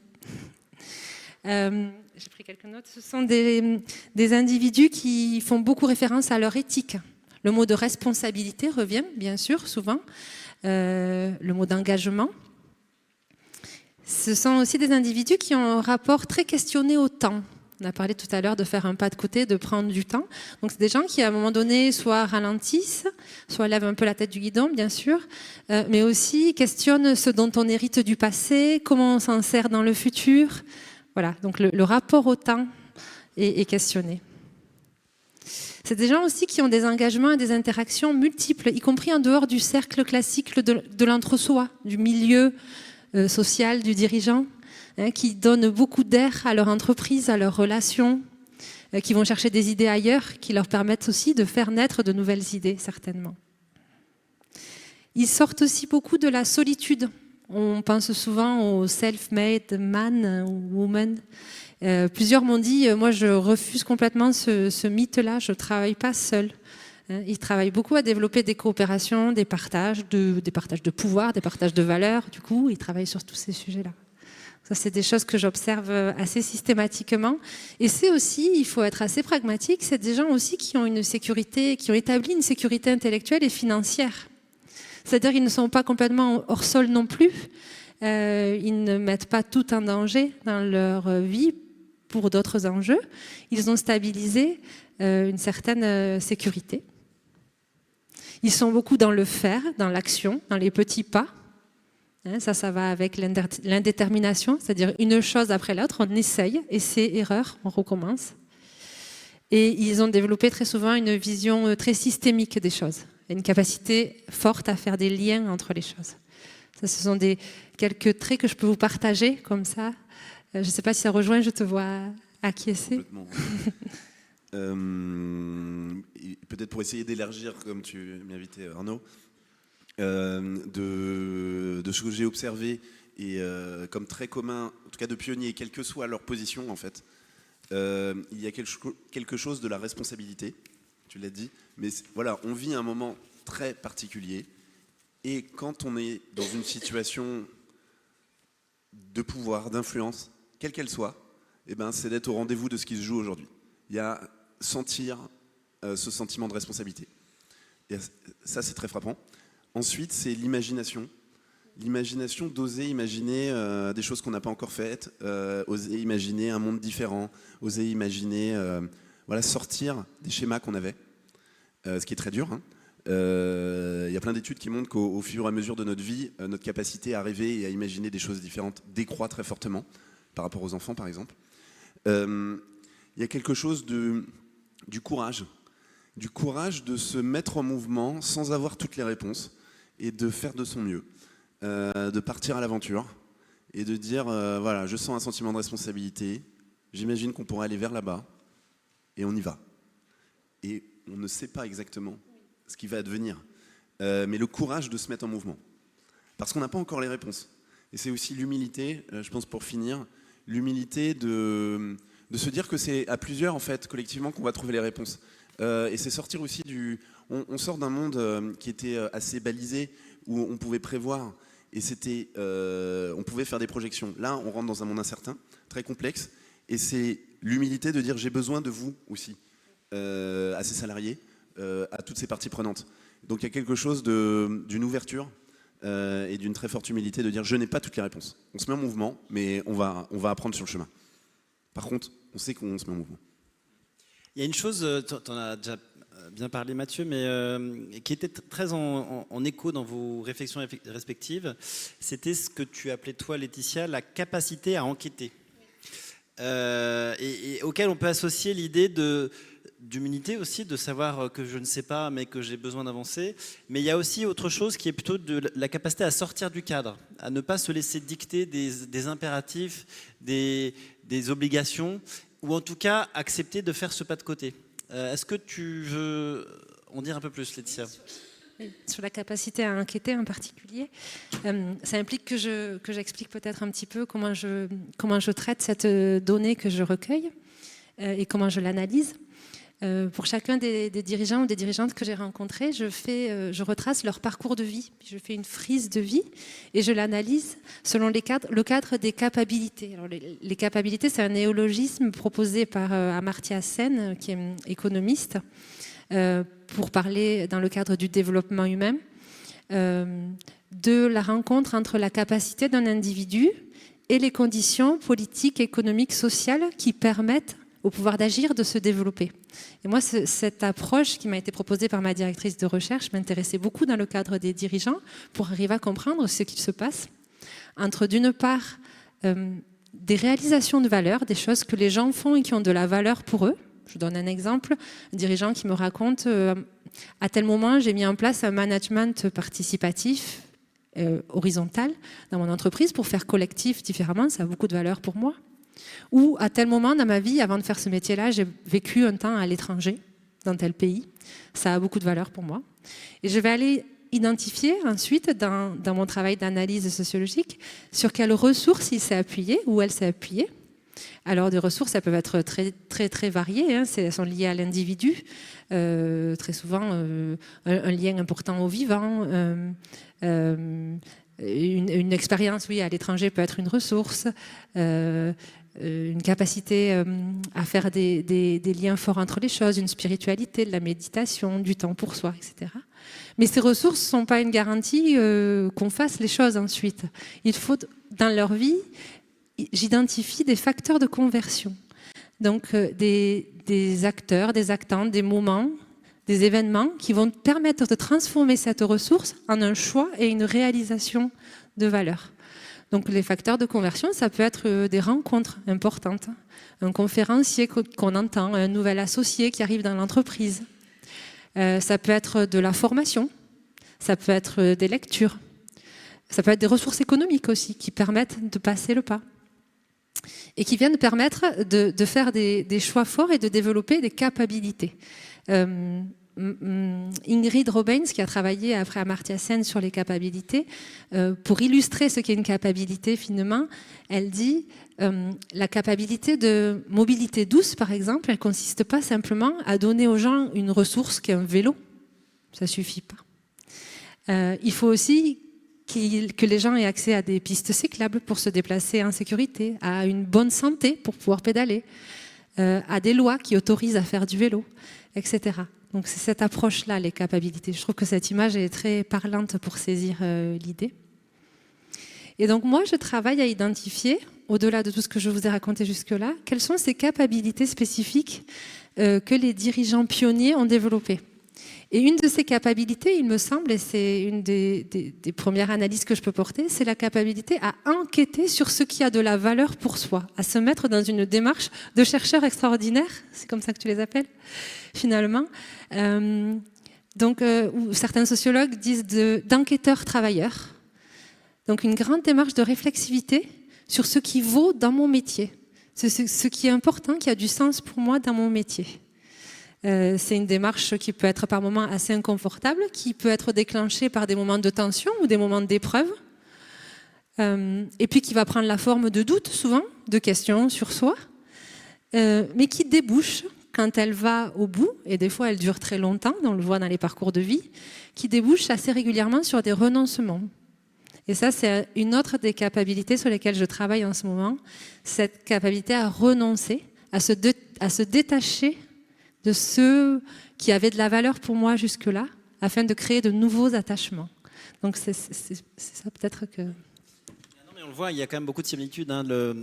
J'ai pris quelques notes. Ce sont des individus qui font beaucoup référence à leur éthique. Le mot de responsabilité revient, bien sûr, souvent. Le mot d'engagement. Ce sont aussi des individus qui ont un rapport très questionné au temps. On a parlé tout à l'heure de faire un pas de côté, de prendre du temps. Donc c'est des gens qui, à un moment donné, soit ralentissent, soit lèvent un peu la tête du guidon, bien sûr, mais aussi questionnent ce dont on hérite du passé, comment on s'en sert dans le futur. Voilà, donc le rapport au temps est questionné. C'est des gens aussi qui ont des engagements et des interactions multiples, y compris en dehors du cercle classique de l'entre-soi, du milieu social, du dirigeant, qui donnent beaucoup d'air à leur entreprise, à leurs relations, qui vont chercher des idées ailleurs, qui leur permettent aussi de faire naître de nouvelles idées, certainement. Ils sortent aussi beaucoup de la solitude. On pense souvent au self-made man ou woman. Plusieurs m'ont dit, moi je refuse complètement ce mythe-là, je ne travaille pas seule. Ils travaillent beaucoup à développer des coopérations, des partages de pouvoir, des partages de valeurs. Du coup, ils travaillent sur tous ces sujets-là. Ça, c'est des choses que j'observe assez systématiquement. Et c'est aussi, il faut être assez pragmatique, c'est des gens aussi qui ont une sécurité, qui ont établi une sécurité intellectuelle et financière. C'est-à-dire qu'ils ne sont pas complètement hors sol non plus. Ils ne mettent pas tout en danger dans leur vie pour d'autres enjeux. Ils ont stabilisé une certaine sécurité. Ils sont beaucoup dans le faire, dans l'action, dans les petits pas. Ça va avec l'indétermination, c'est-à-dire une chose après l'autre, on essaye, essai, erreur, on recommence. Et ils ont développé très souvent une vision très systémique des choses, une capacité forte à faire des liens entre les choses. Ça, ce sont quelques traits que je peux vous partager comme ça. Je ne sais pas si ça rejoint, je te vois acquiescer. Complètement. Peut-être pour essayer d'élargir, comme tu m'invitais Arnaud, de ce que j'ai observé et comme très commun, en tout cas de pionniers, quelle que soit leur position en fait, il y a quelque chose de la responsabilité, tu l'as dit, mais voilà, on vit un moment très particulier et quand on est dans une situation de pouvoir, d'influence, quelle qu'elle soit, eh ben, c'est d'être au rendez-vous de ce qui se joue aujourd'hui. Il y a sentir ce sentiment de responsabilité. Et ça, c'est très frappant. Ensuite, c'est l'imagination. L'imagination d'oser imaginer des choses qu'on n'a pas encore faites, oser imaginer un monde différent, oser imaginer, sortir des schémas qu'on avait, ce qui est très dur. Il y a plein d'études qui montrent qu'au fur et à mesure de notre vie, notre capacité à rêver et à imaginer des choses différentes décroît très fortement, par rapport aux enfants par exemple. Il y a quelque chose du courage de se mettre en mouvement sans avoir toutes les réponses et de faire de son mieux, de partir à l'aventure et de dire voilà, je sens un sentiment de responsabilité, j'imagine qu'on pourrait aller vers là-bas et on y va. Et on ne sait pas exactement ce qui va advenir, mais le courage de se mettre en mouvement, parce qu'on n'a pas encore les réponses. Et c'est aussi l'humilité, je pense pour finir, l'humilité de se dire que c'est à plusieurs, en fait, collectivement, qu'on va trouver les réponses. Et c'est sortir aussi on sort d'un monde qui était assez balisé, où on pouvait prévoir, et on pouvait faire des projections. Là, on rentre dans un monde incertain, très complexe, et c'est l'humilité de dire j'ai besoin de vous aussi, à ces salariés, à toutes ces parties prenantes. Donc il y a quelque chose d'une ouverture et d'une très forte humilité de dire je n'ai pas toutes les réponses. On se met en mouvement, mais on va apprendre sur le chemin. Par contre, on sait qu'on se met en mouvement. Il y a une chose, tu en as déjà bien parlé Mathieu, mais qui était très en écho dans vos réflexions respectives, c'était ce que tu appelais toi Laetitia, la capacité à enquêter. Et auquel on peut associer l'idée d'humilité aussi, de savoir que je ne sais pas mais que j'ai besoin d'avancer. Mais il y a aussi autre chose qui est plutôt de la capacité à sortir du cadre, à ne pas se laisser dicter des impératifs, des obligations, ou en tout cas accepter de faire ce pas de côté. Est-ce que tu veux en dire un peu plus, Laetitia ? Sur la capacité à enquêter en particulier, ça implique que j'explique peut-être un petit peu comment je traite cette donnée que je recueille et comment je l'analyse. Pour chacun des dirigeants ou des dirigeantes que j'ai rencontrés, je retrace leur parcours de vie. Je fais une frise de vie et je l'analyse selon le cadre des capabilités. Alors les capabilités, c'est un néologisme proposé par Amartya Sen, qui est économiste, pour parler dans le cadre du développement humain, de la rencontre entre la capacité d'un individu et les conditions politiques, économiques, sociales qui permettent au pouvoir d'agir de se développer. Et moi, cette approche qui m'a été proposée par ma directrice de recherche m'intéressait beaucoup dans le cadre des dirigeants pour arriver à comprendre ce qu'il se passe entre, d'une part, des réalisations de valeur, des choses que les gens font et qui ont de la valeur pour eux. Je donne un exemple, un dirigeant qui me raconte à tel moment, j'ai mis en place un management participatif horizontal dans mon entreprise pour faire collectif différemment, ça a beaucoup de valeur pour moi. Ou à tel moment dans ma vie, avant de faire ce métier-là, j'ai vécu un temps à l'étranger, dans tel pays. Ça a beaucoup de valeur pour moi. Et je vais aller identifier ensuite, dans mon travail d'analyse sociologique, sur quelles ressources il s'est appuyé, ou elle s'est appuyée. Alors, des ressources, elles peuvent être très, très, très variées. Elles sont liées à l'individu. Très souvent, un lien important au vivant. Une expérience, oui, à l'étranger peut être une ressource. Une capacité à faire des liens forts entre les choses, une spiritualité, de la méditation, du temps pour soi, etc. Mais ces ressources ne sont pas une garantie qu'on fasse les choses ensuite. Il faut, dans leur vie, j'identifie des facteurs de conversion. Donc des acteurs, des actantes, des moments, des événements qui vont permettre de transformer cette ressource en un choix et une réalisation de valeur. Donc les facteurs de conversion, ça peut être des rencontres importantes, un conférencier qu'on entend, un nouvel associé qui arrive dans l'entreprise. Ça peut être de la formation, ça peut être des lectures, ça peut être des ressources économiques aussi qui permettent de passer le pas et qui viennent permettre de faire des choix forts et de développer des capacités. Ingrid Robbins, qui a travaillé après Amartya Sen sur les capacités, pour illustrer ce qu'est une capacité finement, elle dit la capacité de mobilité douce, par exemple, elle ne consiste pas simplement à donner aux gens une ressource qui est un vélo. Ça ne suffit pas. Il faut aussi que les gens aient accès à des pistes cyclables pour se déplacer en sécurité, à une bonne santé pour pouvoir pédaler, à des lois qui autorisent à faire du vélo, etc. Donc c'est cette approche-là, les capacités. Je trouve que cette image est très parlante pour saisir l'idée. Et donc moi, je travaille à identifier, au-delà de tout ce que je vous ai raconté jusque-là, quelles sont ces capacités spécifiques que les dirigeants pionniers ont développées. Et une de ces capacités, il me semble, et c'est une des premières analyses que je peux porter, c'est la capacité à enquêter sur ce qui a de la valeur pour soi, à se mettre dans une démarche de chercheur extraordinaire, c'est comme ça que tu les appelles, finalement. Où certains sociologues disent d'enquêteurs travailleurs. Donc une grande démarche de réflexivité sur ce qui vaut dans mon métier, ce qui est important, qui a du sens pour moi dans mon métier. C'est une démarche qui peut être par moments assez inconfortable, qui peut être déclenchée par des moments de tension ou des moments d'épreuve, et puis qui va prendre la forme de doutes souvent, de questions sur soi, mais qui débouche, quand elle va au bout, et des fois elle dure très longtemps, on le voit dans les parcours de vie, qui débouche assez régulièrement sur des renoncements. Et ça, c'est une autre des capacités sur lesquelles je travaille en ce moment, cette capacité à renoncer, à se détacher de ceux qui avaient de la valeur pour moi jusque-là, afin de créer de nouveaux attachements. Donc c'est ça peut-être que... Non, mais on le voit, il y a quand même beaucoup de similitudes, la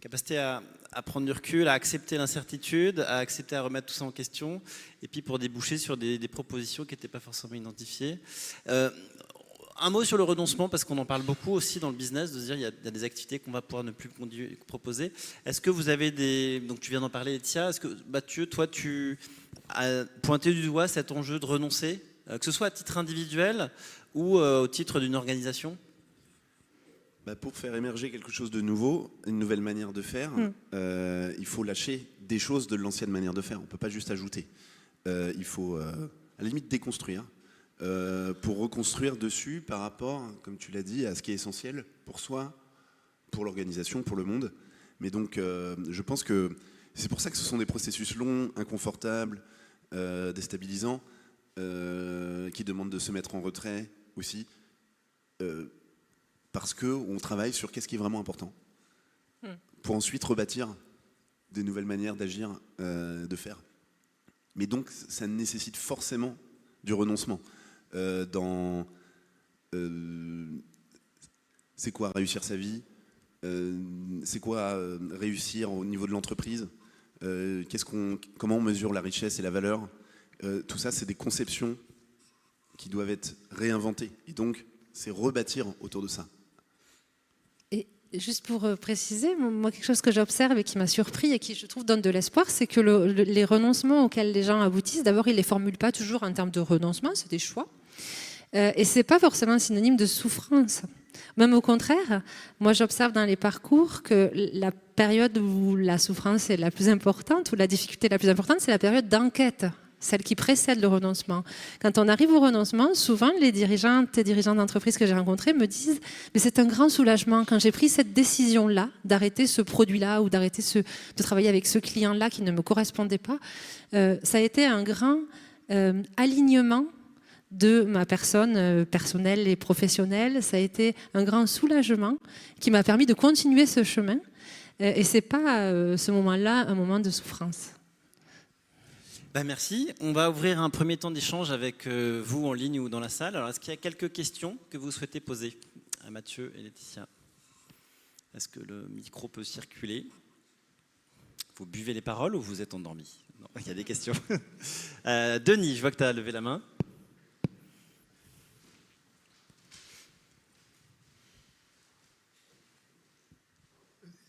capacité à prendre du recul, à accepter l'incertitude, à accepter à remettre tout ça en question, et puis pour déboucher sur des propositions qui n'étaient pas forcément identifiées. Un mot sur le renoncement, parce qu'on en parle beaucoup aussi dans le business, de se dire il y a des activités qu'on va pouvoir ne plus proposer. Est-ce que vous avez donc tu viens d'en parler, Laetitia, est-ce que Mathieu, toi tu as pointé du doigt cet enjeu de renoncer, que ce soit à titre individuel ou au titre d'une organisation ? Pour faire émerger quelque chose de nouveau, une nouvelle manière de faire, il faut lâcher des choses de l'ancienne manière de faire. On ne peut pas juste ajouter. Il faut à la limite déconstruire. Pour reconstruire dessus par rapport, comme tu l'as dit, à ce qui est essentiel pour soi, pour l'organisation, pour le monde. Mais donc, je pense que C'est pour ça que ce sont des processus longs, inconfortables, déstabilisants, qui demandent de se mettre en retrait aussi, parce qu'on travaille sur qu'est-ce qui est vraiment important, pour ensuite rebâtir des nouvelles manières d'agir, de faire. Mais donc, ça nécessite forcément du renoncement. C'est quoi réussir sa vie? C'est quoi réussir au niveau de l'entreprise? Comment on mesure la richesse et la valeur? Tout ça, c'est des conceptions qui doivent être réinventées. Et donc, c'est rebâtir autour de ça. Et juste pour préciser, moi, quelque chose que j'observe et qui m'a surpris et qui, je trouve, donne de l'espoir, c'est que les renoncements auxquels les gens aboutissent, d'abord, ils ne les formulent pas toujours en termes de renoncement, c'est des choix. Et ce n'est pas forcément synonyme de souffrance. Même au contraire, moi j'observe dans les parcours que la période où la souffrance est la plus importante, où la difficulté est la plus importante, c'est la période d'enquête, celle qui précède le renoncement. Quand on arrive au renoncement, souvent les dirigeantes et dirigeants d'entreprise que j'ai rencontrés me disent « mais c'est un grand soulagement, quand j'ai pris cette décision-là, d'arrêter ce produit-là ou d'arrêter de travailler avec ce client-là qui ne me correspondait pas, ça a été un grand alignement de ma personne personnelle et professionnelle. Ça a été un grand soulagement qui m'a permis de continuer ce chemin. Et ce n'est pas ce moment-là un moment de souffrance. Merci. On va ouvrir un premier temps d'échange avec vous en ligne ou dans la salle. Alors, est-ce qu'il y a quelques questions que vous souhaitez poser à Mathieu et Laetitia? Est-ce que le micro peut circuler? Vous buvez les paroles ou vous êtes endormi? Non, il y a des questions. Denis, je vois que tu as levé la main.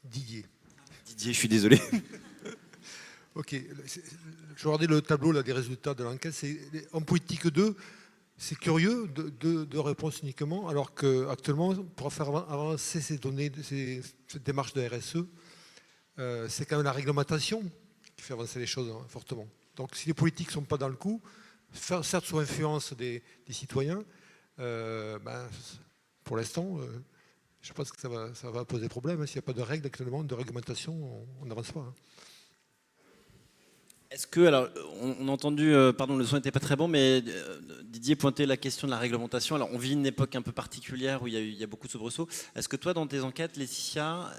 Didier, je suis désolé. Ok, je regardais le tableau là, des résultats de l'enquête. En politique 2, c'est curieux de réponses uniquement, alors qu'actuellement, pour faire avancer ces données, cette démarche de RSE, c'est quand même la réglementation qui fait avancer les choses fortement. Donc si les politiques ne sont pas dans le coup, certes sous influence des citoyens, pour l'instant, je pense que ça va poser problème. S'il n'y a pas de règles actuellement, de réglementation, on n'avance pas. Est-ce que, alors, on a entendu, pardon, le son n'était pas très bon, mais Didier pointait la question de la réglementation. Alors, on vit une époque un peu particulière où il y a beaucoup de soubresauts. Est-ce que toi, dans tes enquêtes, Laetitia,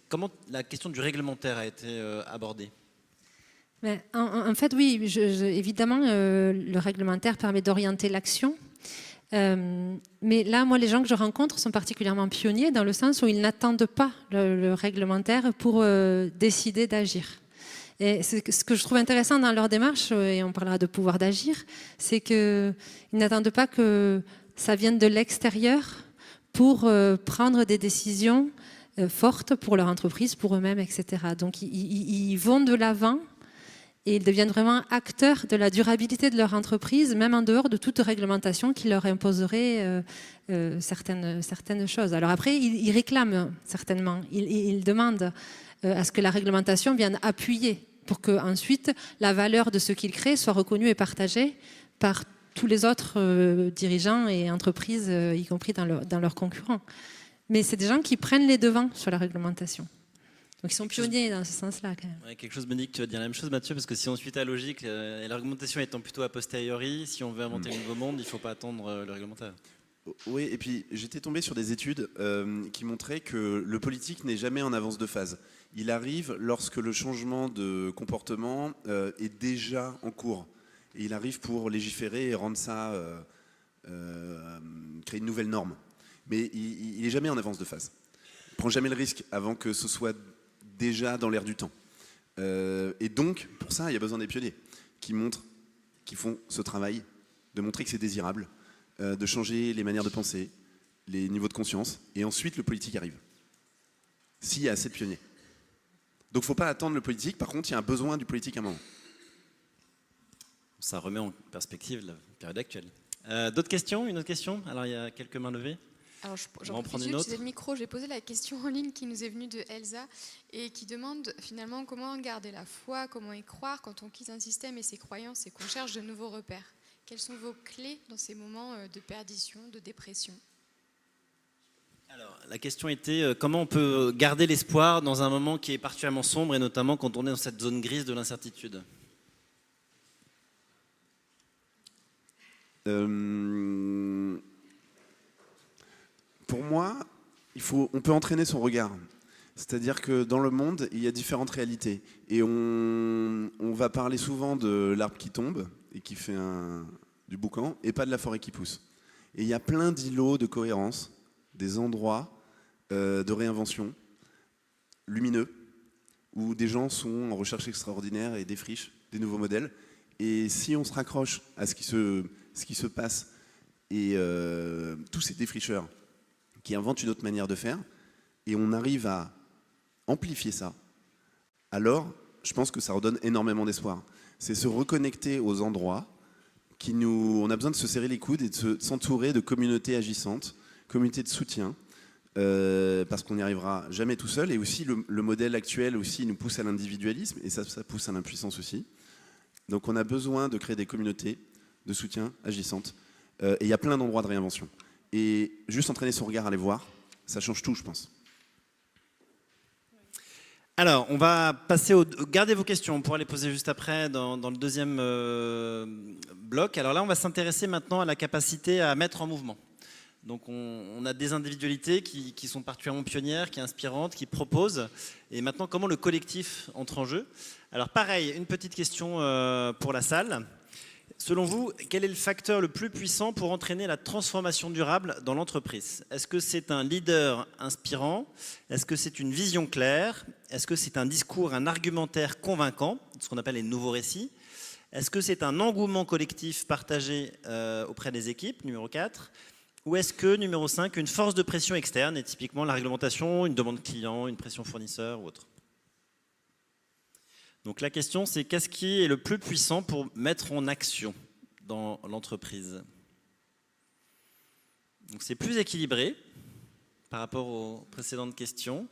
comment la question du réglementaire a été abordée? Mais en fait, oui, évidemment, le réglementaire permet d'orienter l'action. Mais là, moi, les gens que je rencontre sont particulièrement pionniers dans le sens où ils n'attendent pas le réglementaire pour décider d'agir. Et ce que je trouve intéressant dans leur démarche, et on parlera de pouvoir d'agir, c'est qu'ils n'attendent pas que ça vienne de l'extérieur pour prendre des décisions fortes pour leur entreprise, pour eux-mêmes, etc. Donc ils vont de l'avant et ils deviennent vraiment acteurs de la durabilité de leur entreprise, même en dehors de toute réglementation qui leur imposerait certaines choses. Alors après, ils réclament certainement, ils demandent à ce que la réglementation vienne appuyer pour que ensuite la valeur de ce qu'ils créent soit reconnue et partagée par tous les autres dirigeants et entreprises, y compris dans leurs concurrents. Mais c'est des gens qui prennent les devants sur la réglementation. Donc ils sont pionniers dans ce sens-là. Quand même. Ouais, quelque chose me dit que tu vas dire la même chose, Mathieu, parce que si on suit ta logique, et l'argumentation étant plutôt a posteriori, si on veut inventer le nouveau monde, il ne faut pas attendre le réglementaire. Oui, et puis j'étais tombé sur des études qui montraient que le politique n'est jamais en avance de phase. Il arrive lorsque le changement de comportement est déjà en cours. Et il arrive pour légiférer et rendre ça, créer une nouvelle norme. Mais il n'est jamais en avance de phase. Il ne prend jamais le risque avant que ce soit déjà dans l'air du temps. Et donc, pour ça, il y a besoin des pionniers qui font ce travail, de montrer que c'est désirable, de changer les manières de penser, les niveaux de conscience, et ensuite le politique arrive. S'il y a assez de pionniers. Donc il ne faut pas attendre le politique, par contre il y a un besoin du politique à un moment. Ça remet en perspective la période actuelle. D'autres questions? Une autre question? Alors il y a quelques mains levées. Alors, On va en prendre une autre. le micro, j'ai posé la question en ligne qui nous est venue de Elsa et qui demande finalement comment garder la foi, comment y croire quand on quitte un système et ses croyances et qu'on cherche de nouveaux repères. Quelles sont vos clés dans ces moments de perdition, de dépression? Alors, la question était comment on peut garder l'espoir dans un moment qui est particulièrement sombre et notamment quand on est dans cette zone grise de l'incertitude. Pour moi, on peut entraîner son regard. C'est-à-dire que dans le monde, il y a différentes réalités. Et on va parler souvent de l'arbre qui tombe et qui fait du boucan, et pas de la forêt qui pousse. Et il y a plein d'îlots de cohérence, des endroits de réinvention lumineux, où des gens sont en recherche extraordinaire et défrichent des nouveaux modèles. Et si on se raccroche à ce qui se passe et tous ces défricheurs qui inventent une autre manière de faire, et on arrive à amplifier ça, alors je pense que ça redonne énormément d'espoir. C'est se reconnecter aux endroits on a besoin de se serrer les coudes et de s'entourer de communautés agissantes, communautés de soutien, parce qu'on n'y arrivera jamais tout seul. Et aussi le modèle actuel aussi nous pousse à l'individualisme et ça pousse à l'impuissance aussi. Donc on a besoin de créer des communautés de soutien agissantes. Et il y a plein d'endroits de réinvention. Et juste entraîner son regard à les voir, ça change tout, je pense. Alors, on va passer gardez vos questions, on pourra les poser juste après dans le deuxième bloc. Alors là, on va s'intéresser maintenant à la capacité à mettre en mouvement. Donc on a des individualités qui sont particulièrement pionnières, qui inspirantes, qui proposent. Et maintenant, comment le collectif entre en jeu? Alors pareil, une petite question pour la salle. Selon vous, quel est le facteur le plus puissant pour entraîner la transformation durable dans l'entreprise? Est-ce que c'est un leader inspirant? Est-ce que c'est une vision claire? Est-ce que c'est un discours, un argumentaire convaincant, ce qu'on appelle les nouveaux récits? Est-ce que c'est un engouement collectif partagé auprès des équipes, numéro 4? Ou est-ce que, numéro 5, une force de pression externe, et typiquement la réglementation, une demande client, une pression fournisseur ou autre? Donc la question, c'est qu'est-ce qui est le plus puissant pour mettre en action dans l'entreprise? Donc c'est plus équilibré par rapport aux précédentes questions.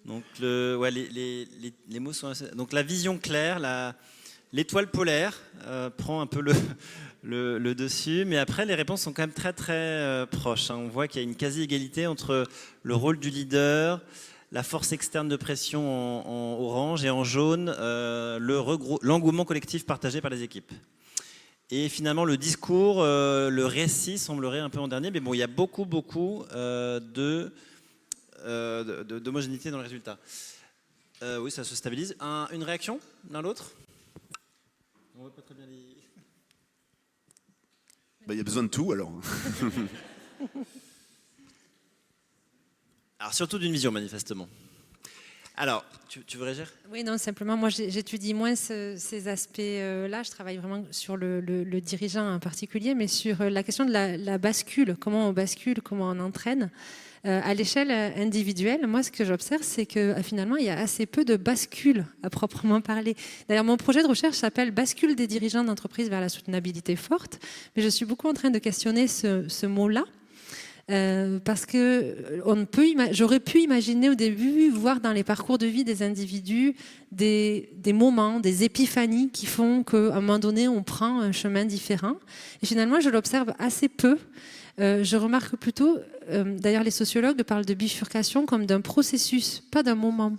Donc les mots sont assez... Donc la vision claire, l'étoile polaire prend un peu le dessus, mais après les réponses sont quand même très très proches. On voit qu'il y a une quasi-égalité entre le rôle du leader, la force externe de pression en orange et en jaune, l'engouement collectif partagé par les équipes. Et finalement, le discours, le récit semblerait un peu en dernier, mais bon, il y a beaucoup d'homogénéité dans le résultat. Oui, ça se stabilise. Une réaction l'un l'autre? On voit pas très bien les... Il y a besoin de tout, alors. Alors, surtout d'une vision, manifestement. Alors, tu veux réagir? Oui, non, simplement, moi, j'étudie moins ces aspects-là. Je travaille vraiment sur le dirigeant en particulier, mais sur la question de la bascule, comment on bascule, comment on entraîne. À l'échelle individuelle, moi, ce que j'observe, c'est que finalement, il y a assez peu de bascule à proprement parler. D'ailleurs, mon projet de recherche s'appelle « Bascule des dirigeants d'entreprise vers la soutenabilité forte », mais je suis beaucoup en train de questionner ce mot-là. Parce que j'aurais pu imaginer au début voir dans les parcours de vie des individus des moments, des épiphanies qui font qu'à un moment donné on prend un chemin différent. Et finalement je l'observe assez peu. Je remarque plutôt, d'ailleurs les sociologues parlent de bifurcation comme d'un processus, pas d'un moment.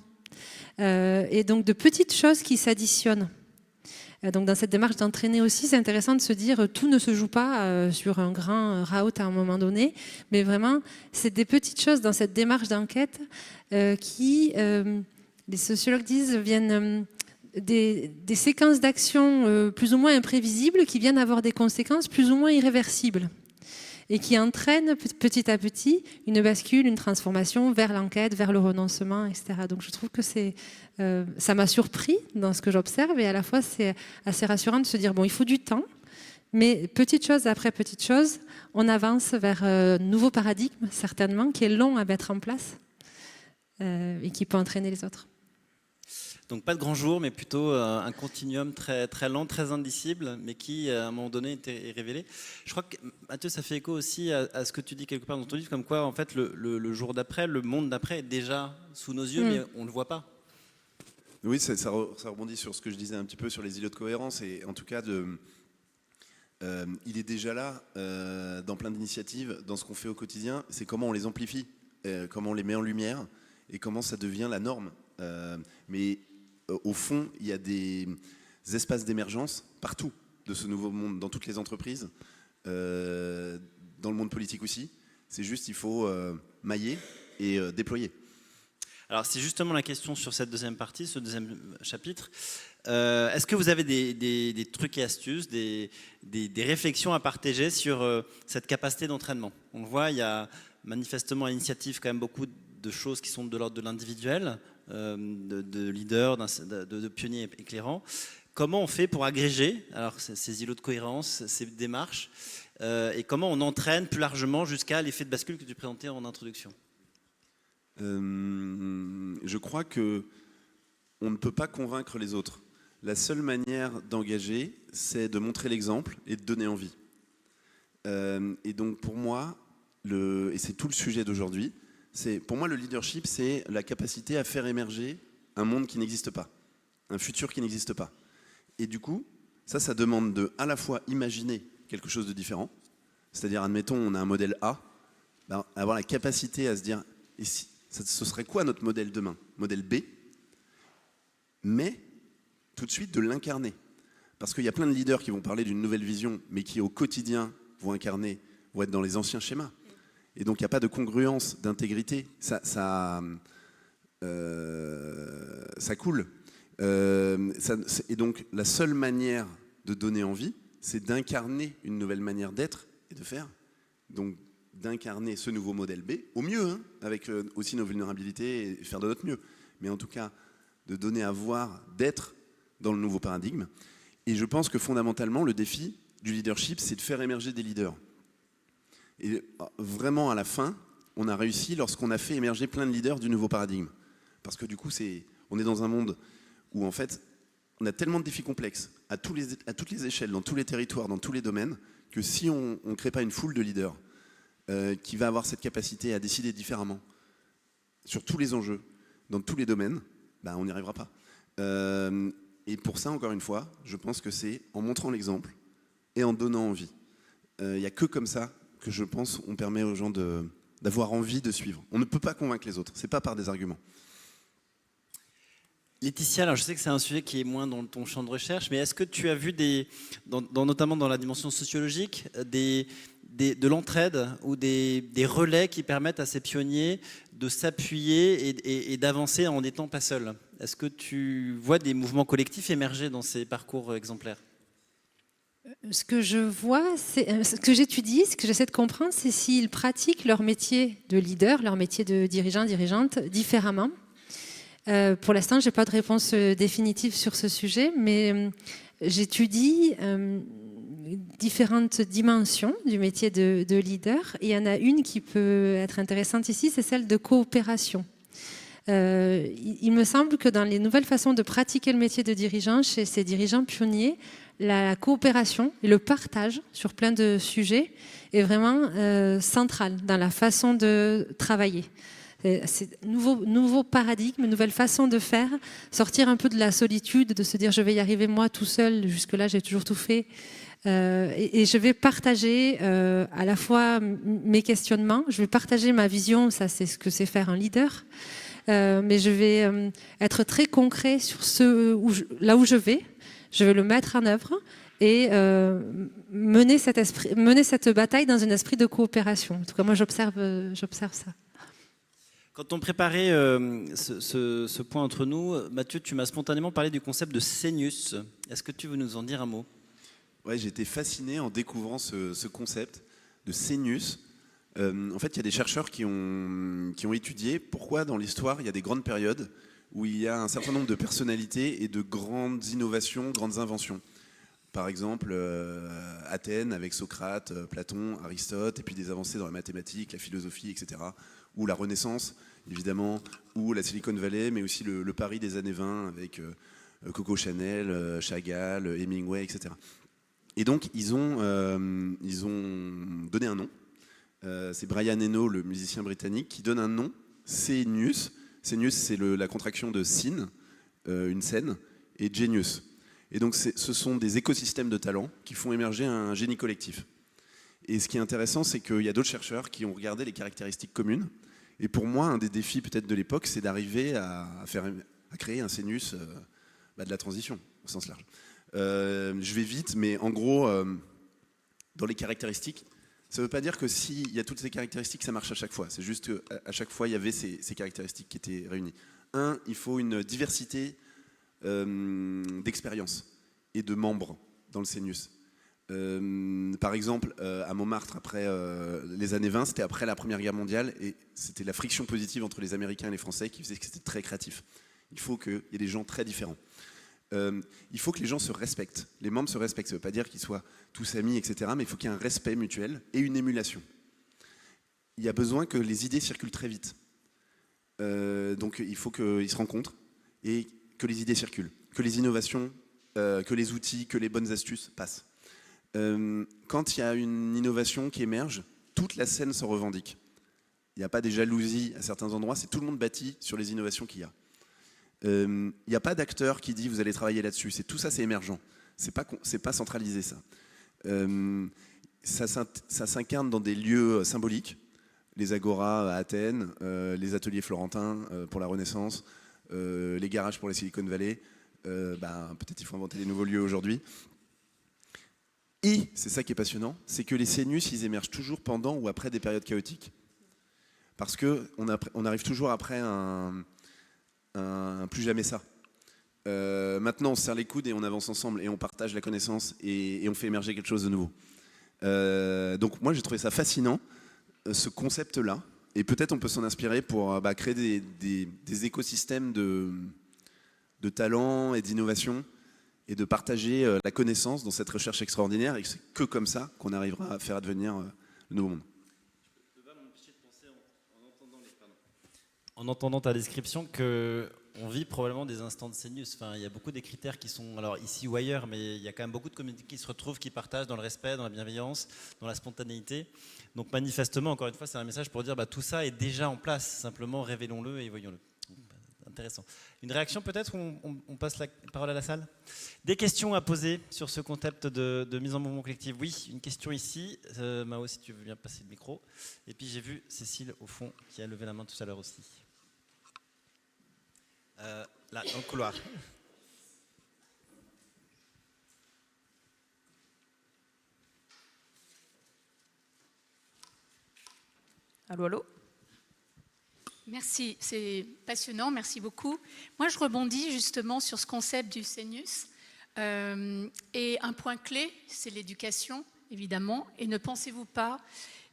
Et donc de petites choses qui s'additionnent. Donc dans cette démarche d'entraîner aussi, c'est intéressant de se dire tout ne se joue pas sur un grand raout à un moment donné, mais vraiment c'est des petites choses dans cette démarche d'enquête qui, les sociologues disent, viennent des séquences d'actions plus ou moins imprévisibles qui viennent avoir des conséquences plus ou moins irréversibles et qui entraînent petit à petit une bascule, une transformation vers l'enquête, vers le renoncement, etc. Donc je trouve que ça m'a surpris dans ce que j'observe et à la fois c'est assez rassurant de se dire bon, il faut du temps, mais petite chose après petite chose, on avance vers un nouveau paradigme certainement qui est long à mettre en place et qui peut entraîner les autres. Donc pas de grand jour, mais plutôt un continuum très, très lent, très indicible, mais qui, à un moment donné, est révélé. Je crois que, Mathieu, ça fait écho aussi à ce que tu dis quelque part dans ton livre, comme quoi, en fait, le jour d'après, le monde d'après est déjà sous nos yeux, mais on ne le voit pas. Oui, ça rebondit sur ce que je disais un petit peu sur les îlots de cohérence, et en tout cas, il est déjà là, dans plein d'initiatives, dans ce qu'on fait au quotidien, c'est comment on les amplifie. comment on les met en lumière et comment ça devient la norme. Mais au fond, il y a des espaces d'émergence partout de ce nouveau monde, dans toutes les entreprises, dans le monde politique aussi. C'est juste, il faut mailler et déployer. Alors c'est justement la question sur cette deuxième partie, ce deuxième chapitre. Est-ce que vous avez des trucs et astuces, des réflexions à partager sur cette capacité d'entraînement? On le voit, il y a manifestement à l'initiative quand même beaucoup de choses qui sont de l'ordre de l'individuel, de leaders, de pionniers éclairants. Comment on fait pour agréger alors, ces îlots de cohérence, ces démarches, et comment on entraîne plus largement jusqu'à l'effet de bascule que tu présentais en introduction? Je crois que on ne peut pas convaincre les autres. La seule manière d'engager, c'est de montrer l'exemple et de donner envie. Et donc pour moi, et c'est tout le sujet d'aujourd'hui, pour moi le leadership, c'est la capacité à faire émerger un monde qui n'existe pas, un futur qui n'existe pas. Et du coup, ça demande de à la fois imaginer quelque chose de différent, c'est-à-dire admettons on a un modèle A, avoir la capacité à se dire et si, ce serait quoi notre modèle demain? Modèle B, mais tout de suite de l'incarner. Parce qu'il y a plein de leaders qui vont parler d'une nouvelle vision, mais qui au quotidien vont être dans les anciens schémas. Et donc il n'y a pas de congruence, d'intégrité. Ça coule. Et donc la seule manière de donner envie, c'est d'incarner une nouvelle manière d'être et de faire. Donc d'incarner ce nouveau modèle B, au mieux, hein, avec aussi nos vulnérabilités et faire de notre mieux. Mais en tout cas, de donner à voir, d'être dans le nouveau paradigme. Et je pense que fondamentalement, le défi du leadership, c'est de faire émerger des leaders. Et vraiment, à la fin, on a réussi lorsqu'on a fait émerger plein de leaders du nouveau paradigme. Parce que du coup, on est dans un monde où, en fait, on a tellement de défis complexes à toutes les échelles, dans tous les territoires, dans tous les domaines, que si on ne crée pas une foule de leaders qui va avoir cette capacité à décider différemment sur tous les enjeux, dans tous les domaines, on n'y arrivera pas. Et pour ça, encore une fois, je pense que c'est en montrant l'exemple et en donnant envie. Il n'y a que comme ça que je pense on permet aux gens d'avoir envie de suivre. On ne peut pas convaincre les autres, c'est pas par des arguments. Laetitia, alors je sais que c'est un sujet qui est moins dans ton champ de recherche, mais est-ce que tu as vu, notamment dans la dimension sociologique, de l'entraide ou des relais qui permettent à ces pionniers de s'appuyer et d'avancer en n'étant pas seuls? Est-ce que tu vois des mouvements collectifs émerger dans ces parcours exemplaires? Ce que je vois, ce que j'étudie, ce que j'essaie de comprendre, c'est s'ils pratiquent leur métier de leader, leur métier de dirigeant, dirigeante différemment. Pour l'instant, je n'ai pas de réponse définitive sur ce sujet, mais j'étudie différentes dimensions du métier de leader. Et il y en a une qui peut être intéressante ici, c'est celle de coopération. Il me semble que dans les nouvelles façons de pratiquer le métier de dirigeant chez ces dirigeants pionniers, la coopération et le partage sur plein de sujets est vraiment central dans la façon de travailler. C'est nouveau paradigme, nouvelle façon de faire, sortir un peu de la solitude, de se dire je vais y arriver moi tout seul, jusque-là j'ai toujours tout fait. Et je vais partager à la fois mes questionnements, je vais partager ma vision, ça c'est ce que c'est faire un leader, mais je vais être très concret sur là où je vais le mettre en œuvre et mener cette bataille dans un esprit de coopération. En tout cas, moi j'observe ça. Quand on préparait ce point entre nous, Mathieu, tu m'as spontanément parlé du concept de Sénius. Est-ce que tu veux nous en dire un mot? Ouais, j'ai été fasciné en découvrant ce concept de Sénius. En fait, il y a des chercheurs qui ont étudié pourquoi dans l'histoire il y a des grandes périodes où il y a un certain nombre de personnalités et de grandes innovations, grandes inventions. Par exemple, Athènes avec Socrate, Platon, Aristote, et puis des avancées dans la mathématique, la philosophie, etc. Ou la Renaissance, évidemment, ou la Silicon Valley, mais aussi le Paris des années 20 avec Coco Chanel, Chagall, Hemingway, etc. Et donc, ils ont donné un nom. C'est Brian Eno, le musicien britannique, qui donne un nom, Sénius. Sénius, c'est la contraction de scène, une scène, et genius. Et donc, ce sont des écosystèmes de talents qui font émerger un génie collectif. Et ce qui est intéressant, c'est qu'il y a d'autres chercheurs qui ont regardé les caractéristiques communes Et pour moi, un des défis peut-être de l'époque, c'est d'arriver à créer un CNUS de la transition, au sens large. Je vais vite, mais en gros, dans les caractéristiques, ça ne veut pas dire que s'il y a toutes ces caractéristiques, ça marche à chaque fois. C'est juste qu'à chaque fois, il y avait ces caractéristiques qui étaient réunies. Un, il faut une diversité d'expériences et de membres dans le CNUS. Par exemple, à Montmartre, après les années 20, c'était après la Première Guerre mondiale, et c'était la friction positive entre les Américains et les Français qui faisait que c'était très créatif. Il faut qu'il y ait des gens très différents. Il faut que les gens se respectent, les membres se respectent. Ça ne veut pas dire qu'ils soient tous amis, etc., mais il faut qu'il y ait un respect mutuel et une émulation. Il y a besoin que les idées circulent très vite. Donc il faut qu'ils se rencontrent et que les idées circulent, que les innovations, que les outils, que les bonnes astuces passent. Quand il y a une innovation qui émerge, toute la scène se revendique. Il n'y a pas des jalousies à certains endroits, c'est tout le monde bâti sur les innovations qu'il y a. Il n'y a pas d'acteur qui dit vous allez travailler là-dessus. Tout ça, c'est émergent. C'est pas centralisé, ça. Ça s'incarne dans des lieux symboliques. Les agoras à Athènes, les ateliers florentins pour la Renaissance, les garages pour les Silicon Valley. Peut-être il faut inventer des nouveaux lieux aujourd'hui. Et c'est ça qui est passionnant, c'est que les CNUS, ils émergent toujours pendant ou après des périodes chaotiques. Parce qu'on arrive toujours après un plus jamais ça. Maintenant, on se serre les coudes et on avance ensemble et on partage la connaissance et on fait émerger quelque chose de nouveau. Donc moi, j'ai trouvé ça fascinant, ce concept-là. Et peut-être on peut s'en inspirer pour créer des écosystèmes de talents et d'innovation et de partager la connaissance dans cette recherche extraordinaire. Et c'est que comme ça qu'on arrivera à faire advenir le nouveau monde. En entendant ta description, qu'on vit probablement des instants de CNUS. Enfin, il y a beaucoup des critères qui sont, alors ici ou ailleurs, mais il y a quand même beaucoup de communautés qui se retrouvent, qui partagent dans le respect, dans la bienveillance, dans la spontanéité. Donc manifestement, encore une fois, c'est un message pour dire tout ça est déjà en place. Simplement, révélons-le et voyons-le. Intéressant. Une réaction peut-être, on passe la parole à la salle. Des questions à poser sur ce concept de mise en mouvement collective. Oui, une question ici. Mao, si tu veux bien passer le micro. Et puis j'ai vu Cécile au fond qui a levé la main tout à l'heure aussi. Là, dans le couloir. Allô, allô ? Merci, c'est passionnant, merci beaucoup. Moi, je rebondis justement sur ce concept du CNUS. Et un point clé, c'est l'éducation, évidemment. Et ne pensez-vous pas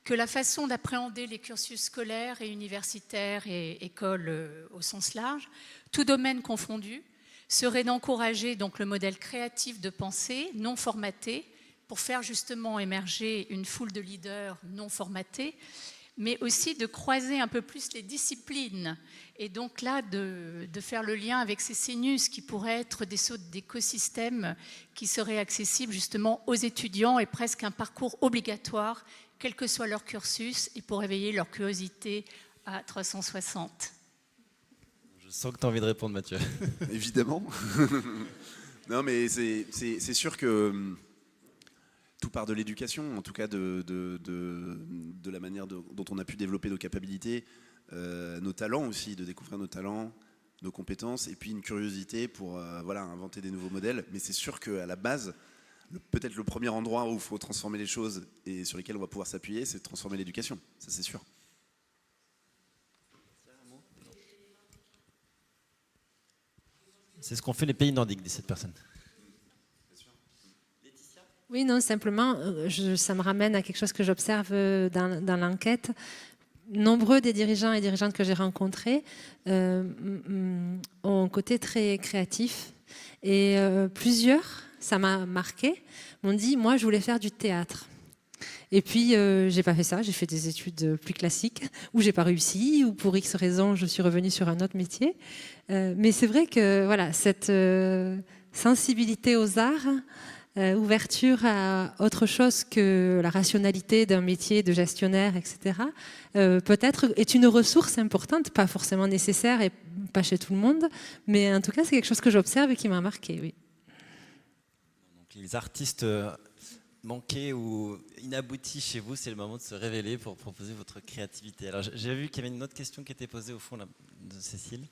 que la façon d'appréhender les cursus scolaires et universitaires et écoles au sens large, tout domaine confondu, serait d'encourager donc le modèle créatif de pensée non formaté pour faire justement émerger une foule de leaders non formatés, mais aussi de croiser un peu plus les disciplines et donc là de faire le lien avec ces CNUS qui pourraient être des sortes d'écosystèmes qui seraient accessibles justement aux étudiants et presque un parcours obligatoire, quel que soit leur cursus, et pour éveiller leur curiosité à 360. Je sens que tu as envie de répondre, Mathieu. Évidemment. Non, mais c'est sûr que tout part de l'éducation, en tout cas de la manière dont on a pu développer nos capacités, nos talents aussi, de découvrir nos talents, nos compétences, et puis une curiosité pour inventer des nouveaux modèles. Mais c'est sûr qu'à la base, peut-être le premier endroit où il faut transformer les choses et sur lesquels on va pouvoir s'appuyer, c'est de transformer l'éducation, ça c'est sûr. C'est ce qu'ont fait les pays nordiques, 17 personnes. Oui, non, simplement, ça me ramène à quelque chose que j'observe dans l'enquête. Nombreux des dirigeants et dirigeantes que j'ai rencontrés ont un côté très créatif. Et plusieurs, ça m'a marqué, m'ont dit, moi, je voulais faire du théâtre. Et puis, j'ai pas fait ça, j'ai fait des études plus classiques, où j'ai pas réussi, ou pour X raisons, je suis revenue sur un autre métier. Mais c'est vrai que voilà, cette sensibilité aux arts, ouverture à autre chose que la rationalité d'un métier de gestionnaire, etc., peut-être est une ressource importante, pas forcément nécessaire et pas chez tout le monde, mais en tout cas, c'est quelque chose que j'observe et qui m'a marqué, oui. Donc, les artistes manqué ou inabouti chez vous, c'est le moment de se révéler pour proposer votre créativité. Alors j'ai vu qu'il y avait une autre question qui était posée au fond là, de Cécile.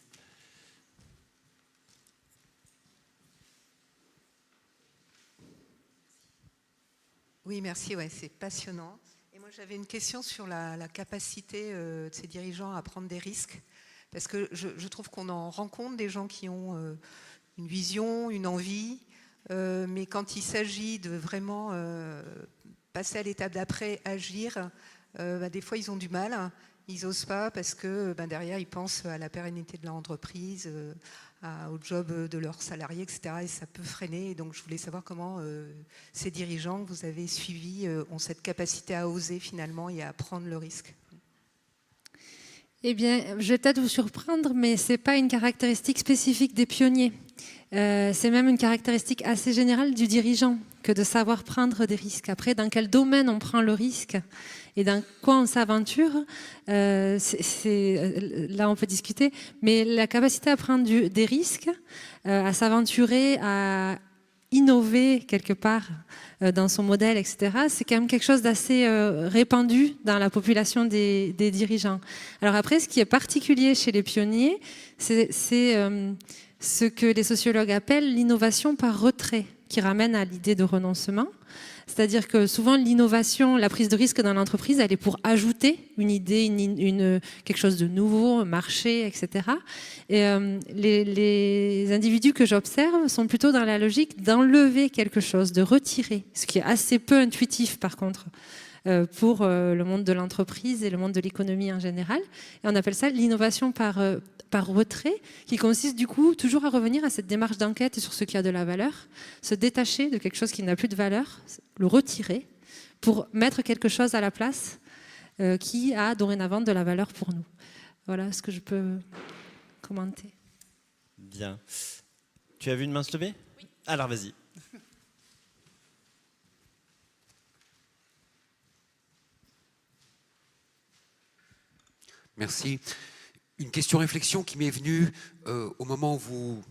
Oui, merci, ouais, c'est passionnant. Et moi, j'avais une question sur la capacité de ces dirigeants à prendre des risques. Parce que je trouve qu'on en rencontre des gens qui ont une vision, une envie, mais quand il s'agit de vraiment passer à l'étape d'après, agir, des fois, ils ont du mal. Ils n'osent pas parce que derrière, ils pensent à la pérennité de leur entreprise, au job de leurs salariés, etc. Et ça peut freiner. Et donc, je voulais savoir comment ces dirigeants que vous avez suivis ont cette capacité à oser finalement et à prendre le risque. Eh bien, je vais peut-être vous surprendre, mais ce n'est pas une caractéristique spécifique des pionniers. C'est même une caractéristique assez générale du dirigeant que de savoir prendre des risques. Après, dans quel domaine on prend le risque et dans quoi on s'aventure, là on peut discuter, mais la capacité à prendre des risques, à s'aventurer, à innover quelque part dans son modèle, etc., c'est quand même quelque chose d'assez répandu dans la population des dirigeants. Alors après, ce qui est particulier chez les pionniers, c'est ce que les sociologues appellent l'innovation par retrait, qui ramène à l'idée de renoncement. C'est-à-dire que souvent, l'innovation, la prise de risque dans l'entreprise, elle est pour ajouter une idée, quelque chose de nouveau, un marché, etc. Et les individus que j'observe sont plutôt dans la logique d'enlever quelque chose, de retirer, ce qui est assez peu intuitif par contre pour le monde de l'entreprise et le monde de l'économie en général. Et on appelle ça l'innovation par retrait, qui consiste du coup toujours à revenir à cette démarche d'enquête sur ce qui a de la valeur, se détacher de quelque chose qui n'a plus de valeur, le retirer pour mettre quelque chose à la place qui a dorénavant de la valeur pour nous. Voilà ce que je peux commenter. Bien. Tu as vu une main se lever ? Oui. Alors vas-y. Merci. Une question-réflexion qui m'est venue au moment où vous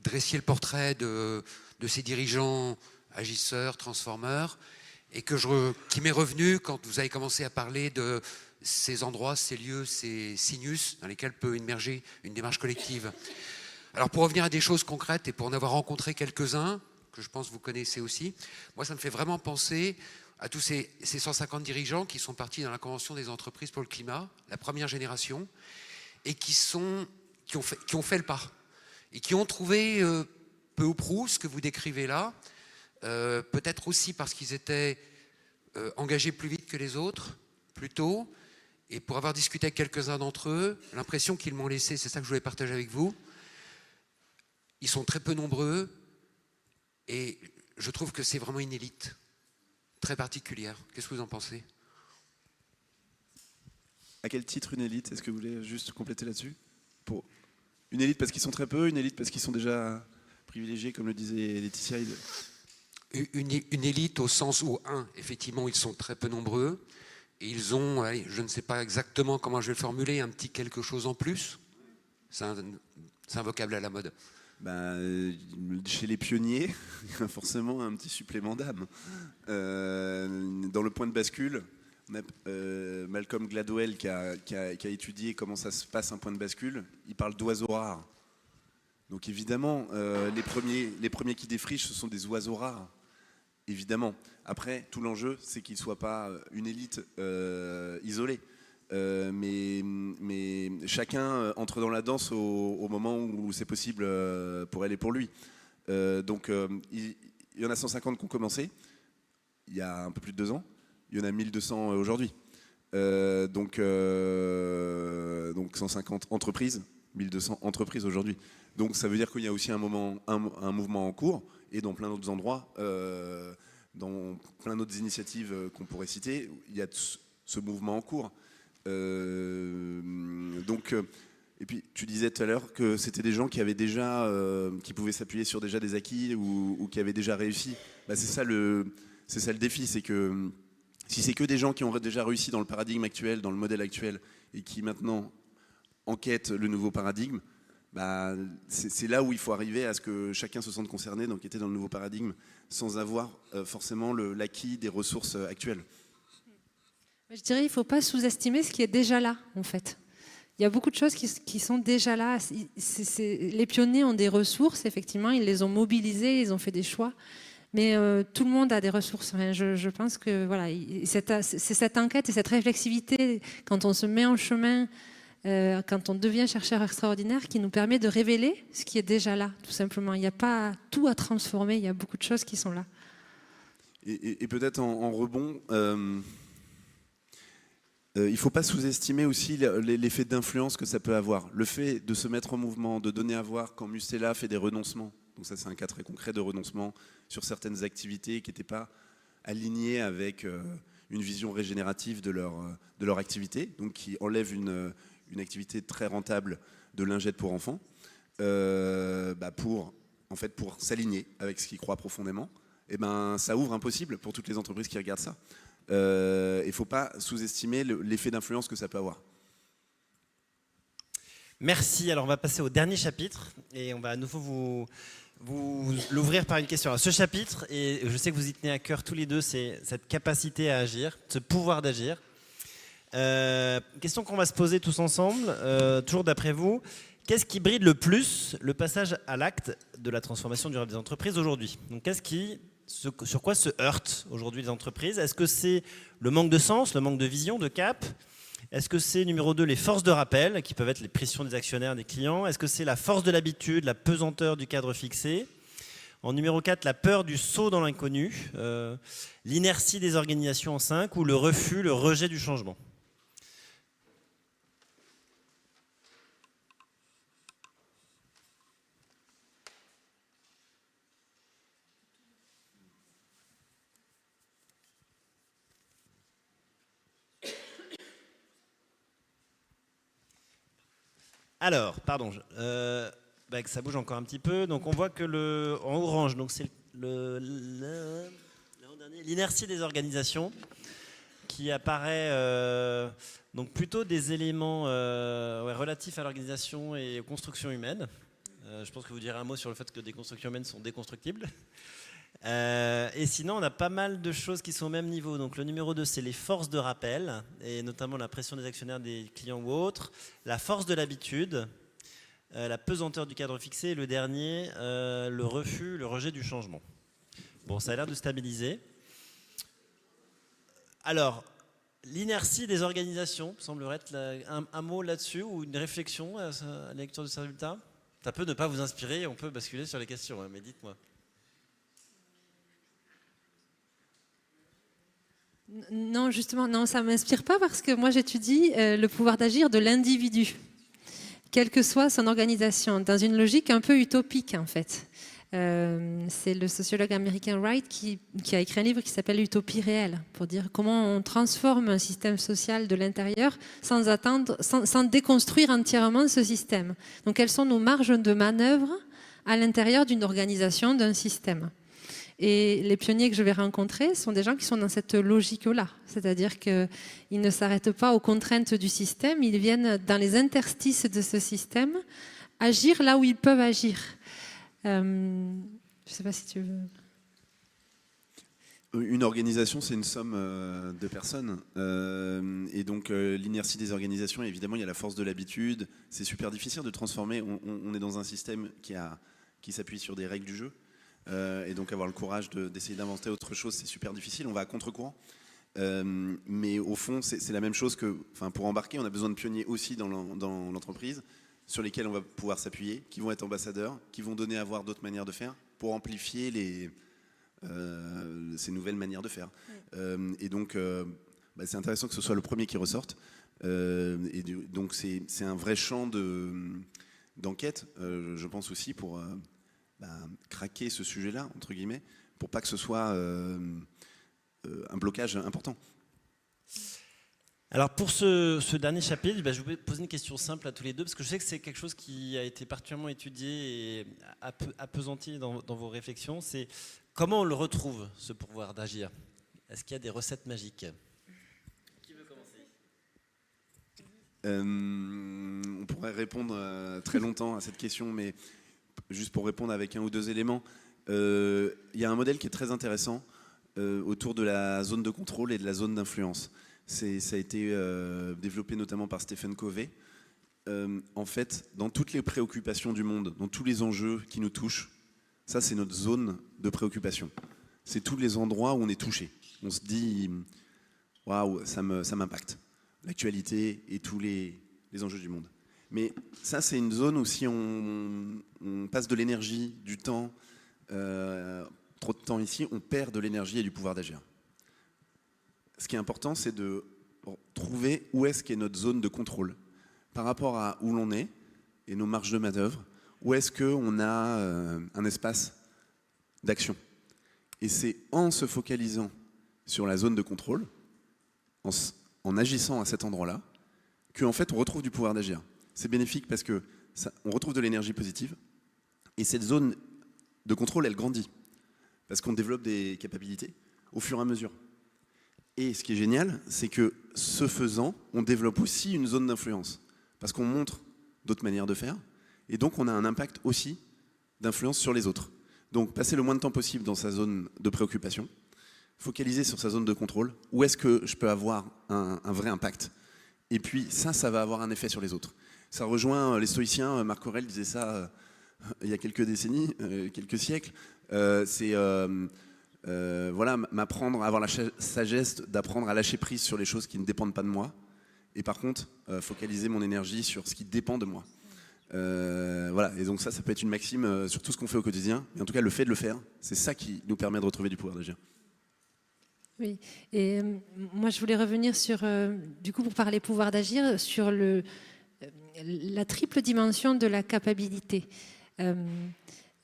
dressiez le portrait de ces dirigeants agisseurs, transformeurs, et qui m'est revenu quand vous avez commencé à parler de ces endroits, ces lieux, ces sinus dans lesquels peut émerger une démarche collective. Alors pour revenir à des choses concrètes et pour en avoir rencontré quelques-uns, que je pense que vous connaissez aussi, moi ça me fait vraiment penser à tous ces 150 dirigeants qui sont partis dans la Convention des entreprises pour le climat, la première génération, et qui ont fait le pas, et qui ont trouvé peu ou prou ce que vous décrivez là, peut-être aussi parce qu'ils étaient engagés plus vite que les autres, plus tôt, et pour avoir discuté avec quelques-uns d'entre eux, l'impression qu'ils m'ont laissé, c'est ça que je voulais partager avec vous, ils sont très peu nombreux, et je trouve que c'est vraiment une élite très particulière. Qu'est-ce que vous en pensez ? À quel titre une élite ? Est-ce que vous voulez juste compléter là-dessus ? Pour une élite parce qu'ils sont très peu, une élite parce qu'ils sont déjà privilégiés, comme le disait Laetitia. Une élite au sens où, effectivement, ils sont très peu nombreux, et ils ont, je ne sais pas exactement comment je vais le formuler, un petit quelque chose en plus. C'est un vocable à la mode. Chez les pionniers, il y a forcément un petit supplément d'âme. Dans le point de bascule, on a Malcolm Gladwell qui a étudié comment ça se passe un point de bascule. Il parle d'oiseaux rares. Donc évidemment, les premiers qui défrichent, ce sont des oiseaux rares. Évidemment. Après, tout l'enjeu, c'est qu'ils ne soient pas une élite isolée. Mais chacun entre dans la danse au moment où c'est possible pour elle et pour lui. Donc il y en a 150 qui ont commencé il y a un peu plus de 2 ans. Il y en a 1200 aujourd'hui. Donc 150 entreprises, 1200 entreprises aujourd'hui. Donc ça veut dire qu'il y a aussi un mouvement en cours, et dans plein d'autres endroits, dans plein d'autres initiatives qu'on pourrait citer, il y a ce mouvement en cours. Et puis tu disais tout à l'heure que c'était des gens qui avaient déjà, qui pouvaient s'appuyer sur déjà des acquis ou qui avaient déjà réussi. C'est ça le défi, c'est que si c'est que des gens qui ont déjà réussi dans le paradigme actuel, dans le modèle actuel, et qui maintenant enquêtent le nouveau paradigme, c'est là où il faut arriver à ce que chacun se sente concerné, donc était dans le nouveau paradigme, sans avoir forcément l'acquis des ressources actuelles. Je dirais qu'il ne faut pas sous-estimer ce qui est déjà là, en fait. Il y a beaucoup de choses qui sont déjà là. Les pionniers ont des ressources, effectivement, ils les ont mobilisées, ils ont fait des choix. Mais tout le monde a des ressources. Je pense que voilà, c'est cette enquête et cette réflexivité, quand on se met en chemin, quand on devient chercheur extraordinaire, qui nous permet de révéler ce qui est déjà là, tout simplement. Il n'y a pas tout à transformer, il y a beaucoup de choses qui sont là. Et peut-être en rebond, il ne faut pas sous-estimer aussi l'effet d'influence que ça peut avoir. Le fait de se mettre en mouvement, de donner à voir quand Mustela fait des renoncements. Donc ça, c'est un cas très concret de renoncement sur certaines activités qui n'étaient pas alignées avec une vision régénérative de leur activité, donc qui enlève une activité très rentable de lingette pour enfants, pour s'aligner avec ce qu'ils croient profondément. Et ça ouvre un possible pour toutes les entreprises qui regardent ça. Il ne faut pas sous-estimer l'effet d'influence que ça peut avoir. Merci. Alors on va passer au dernier chapitre et on va à nouveau vous l'ouvrir par une question. Alors, ce chapitre, et je sais que vous y tenez à cœur tous les deux, c'est cette capacité à agir, ce pouvoir d'agir. Question qu'on va se poser tous ensemble, toujours d'après vous. Qu'est-ce qui bride le plus le passage à l'acte de la transformation durable des entreprises aujourd'hui? Donc, sur quoi se heurtent aujourd'hui les entreprises? Est-ce que c'est le manque de sens, le manque de vision, de cap? Est-ce que c'est, numéro 2, les forces de rappel, qui peuvent être les pressions des actionnaires, des clients? Est-ce que c'est la force de l'habitude, la pesanteur du cadre fixé? En numéro 4, la peur du saut dans l'inconnu, l'inertie des organisations en 5, ou le refus, le rejet du changement? Alors, pardon, ça bouge encore un petit peu. Donc on voit que en orange, donc c'est l'inertie des organisations qui apparaît, donc plutôt des éléments relatifs à l'organisation et aux constructions humaines. Je pense que vous direz un mot sur le fait que des constructions humaines sont déconstructibles. Et sinon, on a pas mal de choses qui sont au même niveau. Donc le numéro 2, c'est les forces de rappel, et notamment la pression des actionnaires, des clients ou autres, la force de l'habitude, la pesanteur du cadre fixé, et le dernier, le refus, le rejet du changement. Bon, ça a l'air de stabiliser. Alors, l'inertie des organisations, semblerait être un mot là-dessus, ou une réflexion à la lecture de ces résultats. Ça peut ne pas vous inspirer, on peut basculer sur les questions, mais dites-moi. Non, justement, non, ça ne m'inspire pas parce que moi j'étudie le pouvoir d'agir de l'individu, quelle que soit son organisation, dans une logique un peu utopique en fait. C'est le sociologue américain Wright qui a écrit un livre qui s'appelle Utopie réelle, pour dire comment on transforme un système social de l'intérieur sans déconstruire entièrement ce système. Donc quelles sont nos marges de manœuvre à l'intérieur d'une organisation, d'un système? Et les pionniers que je vais rencontrer sont des gens qui sont dans cette logique-là. C'est-à-dire qu'ils ne s'arrêtent pas aux contraintes du système, ils viennent dans les interstices de ce système agir là où ils peuvent agir. Je ne sais pas si tu veux... Une organisation, c'est une somme de personnes. Et donc, l'inertie des organisations, évidemment, il y a la force de l'habitude. C'est super difficile de transformer. On est dans un système qui s'appuie sur des règles du jeu. Et donc avoir le courage d'essayer d'inventer autre chose, c'est super difficile, on va à contre-courant. Mais au fond, c'est la même chose que, pour embarquer, on a besoin de pionniers aussi dans l'entreprise, sur lesquels on va pouvoir s'appuyer, qui vont être ambassadeurs, qui vont donner à voir d'autres manières de faire, pour amplifier ces nouvelles manières de faire. Et donc, c'est intéressant que ce soit le premier qui ressorte. Et donc c'est un vrai champ d'enquête, je pense aussi, pour... craquer ce sujet-là, entre guillemets, pour pas que ce soit un blocage important. Alors pour ce dernier chapitre, je vais poser une question simple à tous les deux, parce que je sais que c'est quelque chose qui a été particulièrement étudié et appesanti dans vos réflexions. C'est comment on le retrouve, ce pouvoir d'agir? Est-ce qu'il y a des recettes magiques? Qui veut commencer? On pourrais répondre très longtemps à cette question, mais juste pour répondre avec un ou deux éléments, il y a un modèle qui est très intéressant autour de la zone de contrôle et de la zone d'influence. Ça a été développé notamment par Stephen Covey. En fait, dans toutes les préoccupations du monde, dans tous les enjeux qui nous touchent, ça c'est notre zone de préoccupation. C'est tous les endroits où on est touché. On se dit, waouh, ça m'impacte. L'actualité et tous les enjeux du monde. Mais ça, c'est une zone où si on passe de l'énergie, du temps, trop de temps ici, on perd de l'énergie et du pouvoir d'agir. Ce qui est important, c'est de trouver où est-ce qu'est notre zone de contrôle par rapport à où l'on est et nos marges de manœuvre, où est-ce qu'on a un espace d'action. Et c'est en se focalisant sur la zone de contrôle, en agissant à cet endroit-là, qu'en fait on retrouve du pouvoir d'agir. C'est bénéfique parce que on retrouve de l'énergie positive et cette zone de contrôle, elle grandit parce qu'on développe des capacités au fur et à mesure. Et ce qui est génial, c'est que ce faisant, on développe aussi une zone d'influence parce qu'on montre d'autres manières de faire et donc on a un impact aussi d'influence sur les autres. Donc passer le moins de temps possible dans sa zone de préoccupation, focaliser sur sa zone de contrôle, où est-ce que je peux avoir un vrai impact. Et puis ça va avoir un effet sur les autres. Ça rejoint les stoïciens, Marc Aurèle disait ça il y a quelques décennies, quelques siècles. C'est voilà, m'apprendre, avoir la sagesse d'apprendre à lâcher prise sur les choses qui ne dépendent pas de moi. Et par contre, focaliser mon énergie sur ce qui dépend de moi. Voilà, et donc ça peut être une maxime sur tout ce qu'on fait au quotidien. Mais en tout cas, le fait de le faire, c'est ça qui nous permet de retrouver du pouvoir d'agir. Oui, et moi je voulais revenir sur, du coup pour parler pouvoir d'agir, sur la triple dimension de la capacité.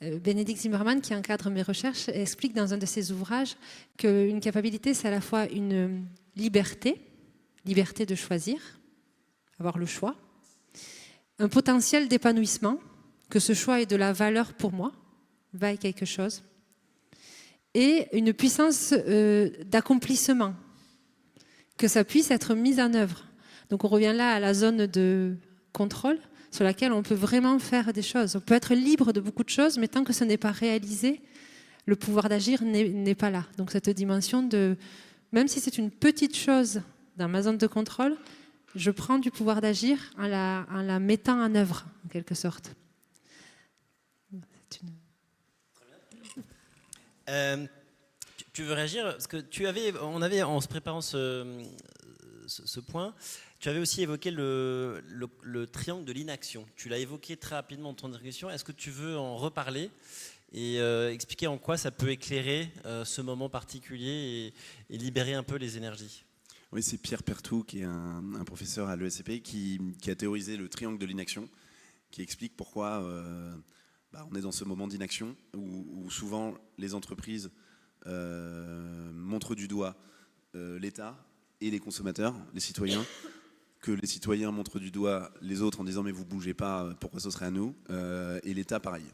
Bénédicte Zimmermann, qui encadre mes recherches, explique dans un de ses ouvrages qu'une capacité, c'est à la fois une liberté de choisir, avoir le choix, un potentiel d'épanouissement, que ce choix ait de la valeur pour moi, vaille quelque chose, et une puissance d'accomplissement, que ça puisse être mis en œuvre. Donc on revient là à la zone de contrôle sur laquelle on peut vraiment faire des choses. On peut être libre de beaucoup de choses, mais tant que ce n'est pas réalisé, le pouvoir d'agir n'est pas là. Donc cette dimension de, même si c'est une petite chose dans ma zone de contrôle, je prends du pouvoir d'agir en la mettant en œuvre, en quelque sorte. C'est une... Tu veux réagir? Parce que on avait en se préparant ce point, tu avais aussi évoqué le triangle de l'inaction. Tu l'as évoqué très rapidement dans ton discussion. Est-ce que tu veux en reparler et expliquer en quoi ça peut éclairer ce moment particulier et libérer un peu les énergies? Oui, c'est Pierre Pertout, qui est un professeur à l'ESCP, qui a théorisé le triangle de l'inaction, qui explique pourquoi on est dans ce moment d'inaction où souvent les entreprises montrent du doigt l'État et les consommateurs, les citoyens, que les citoyens montrent du doigt les autres en disant mais vous bougez pas, pourquoi ce serait à nous, et l'État pareil.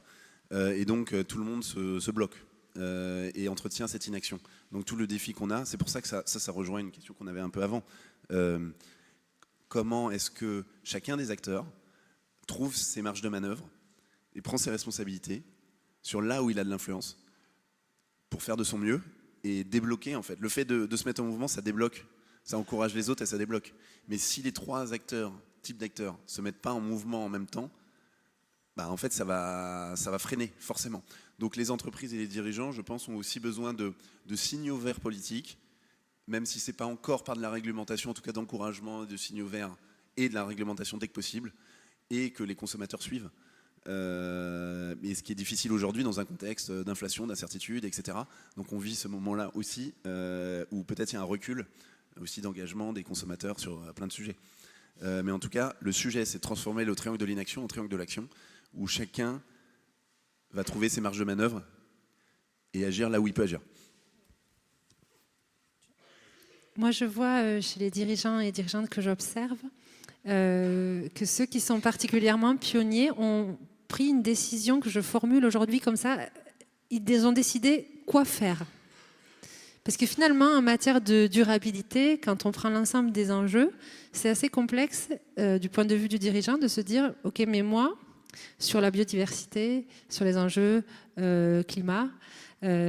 Et donc tout le monde se bloque et entretient cette inaction. Donc tout le défi qu'on a, c'est pour ça que ça rejoint une question qu'on avait un peu avant. Comment est-ce que chacun des acteurs trouve ses marges de manœuvre et prend ses responsabilités sur là où il a de l'influence pour faire de son mieux et débloquer en fait. Le fait de se mettre en mouvement, ça débloque, ça encourage les autres et ça débloque. Mais si les trois types d'acteurs se mettent pas en mouvement en même temps, en fait ça va freiner forcément. Donc les entreprises et les dirigeants, je pense, ont aussi besoin de signaux verts politiques, même si c'est pas encore par de la réglementation, en tout cas d'encouragement, de signaux verts et de la réglementation dès que possible, et que les consommateurs suivent. Et ce qui est difficile aujourd'hui dans un contexte d'inflation, d'incertitude, etc. Donc on vit ce moment-là aussi où peut-être il y a un recul aussi d'engagement des consommateurs sur plein de sujets. Mais en tout cas, le sujet, c'est de transformer le triangle de l'inaction en triangle de l'action, où chacun va trouver ses marges de manœuvre et agir là où il peut agir. Moi, je vois chez les dirigeants et dirigeantes que j'observe que ceux qui sont particulièrement pionniers ont pris une décision que je formule aujourd'hui comme ça. Ils ont décidé quoi faire. Parce que finalement, en matière de durabilité, quand on prend l'ensemble des enjeux, c'est assez complexe du point de vue du dirigeant de se dire, OK, mais moi, sur la biodiversité, sur les enjeux climat,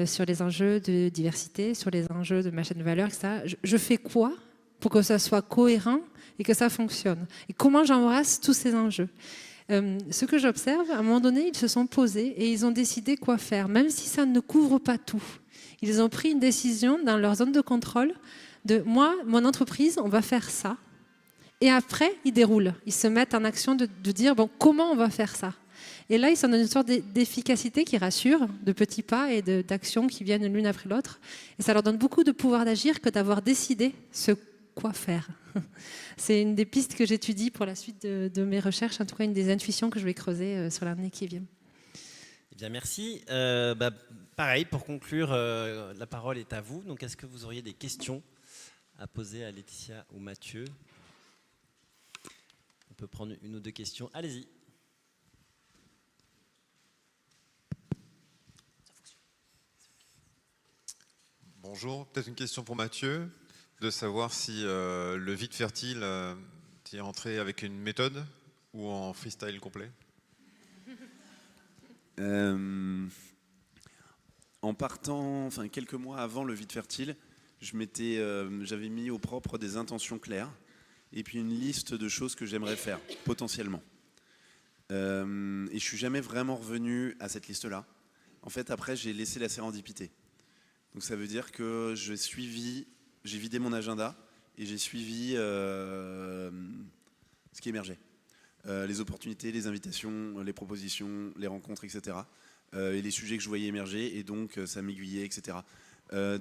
sur les enjeux de diversité, sur les enjeux de ma chaîne de valeur, etc., je fais quoi pour que ça soit cohérent et que ça fonctionne? Et comment j'embrasse tous ces enjeux? Ce que j'observe, à un moment donné, ils se sont posés et ils ont décidé quoi faire, même si ça ne couvre pas tout. Ils ont pris une décision dans leur zone de contrôle de moi, mon entreprise, on va faire ça. Et après, ils déroulent. Ils se mettent en action de dire, bon, comment on va faire ça? Et là, ils sont dans une sorte d'efficacité qui rassure, de petits pas et d'actions qui viennent l'une après l'autre. Et ça leur donne beaucoup de pouvoir d'agir que d'avoir décidé ce quoi faire. C'est une des pistes que j'étudie pour la suite de mes recherches, en tout cas une des intuitions que je vais creuser sur l'année qui vient. Eh bien, merci. Pareil, pour conclure, la parole est à vous. Donc, est-ce que vous auriez des questions à poser à Laetitia ou Mathieu? On peut prendre une ou deux questions. Allez-y. Bonjour, peut-être une question pour Mathieu, de savoir si le vide fertile est rentré avec une méthode ou en freestyle complet. En partant, enfin quelques mois avant le vide fertile, j'avais mis au propre des intentions claires et puis une liste de choses que j'aimerais faire potentiellement. Et je suis jamais vraiment revenu à cette liste-là. En fait, après, j'ai laissé la sérendipité. Donc ça veut dire que j'ai vidé mon agenda et j'ai suivi ce qui émergeait. Les opportunités, les invitations, les propositions, les rencontres, etc. Et les sujets que je voyais émerger, et donc ça m'aiguillait, etc.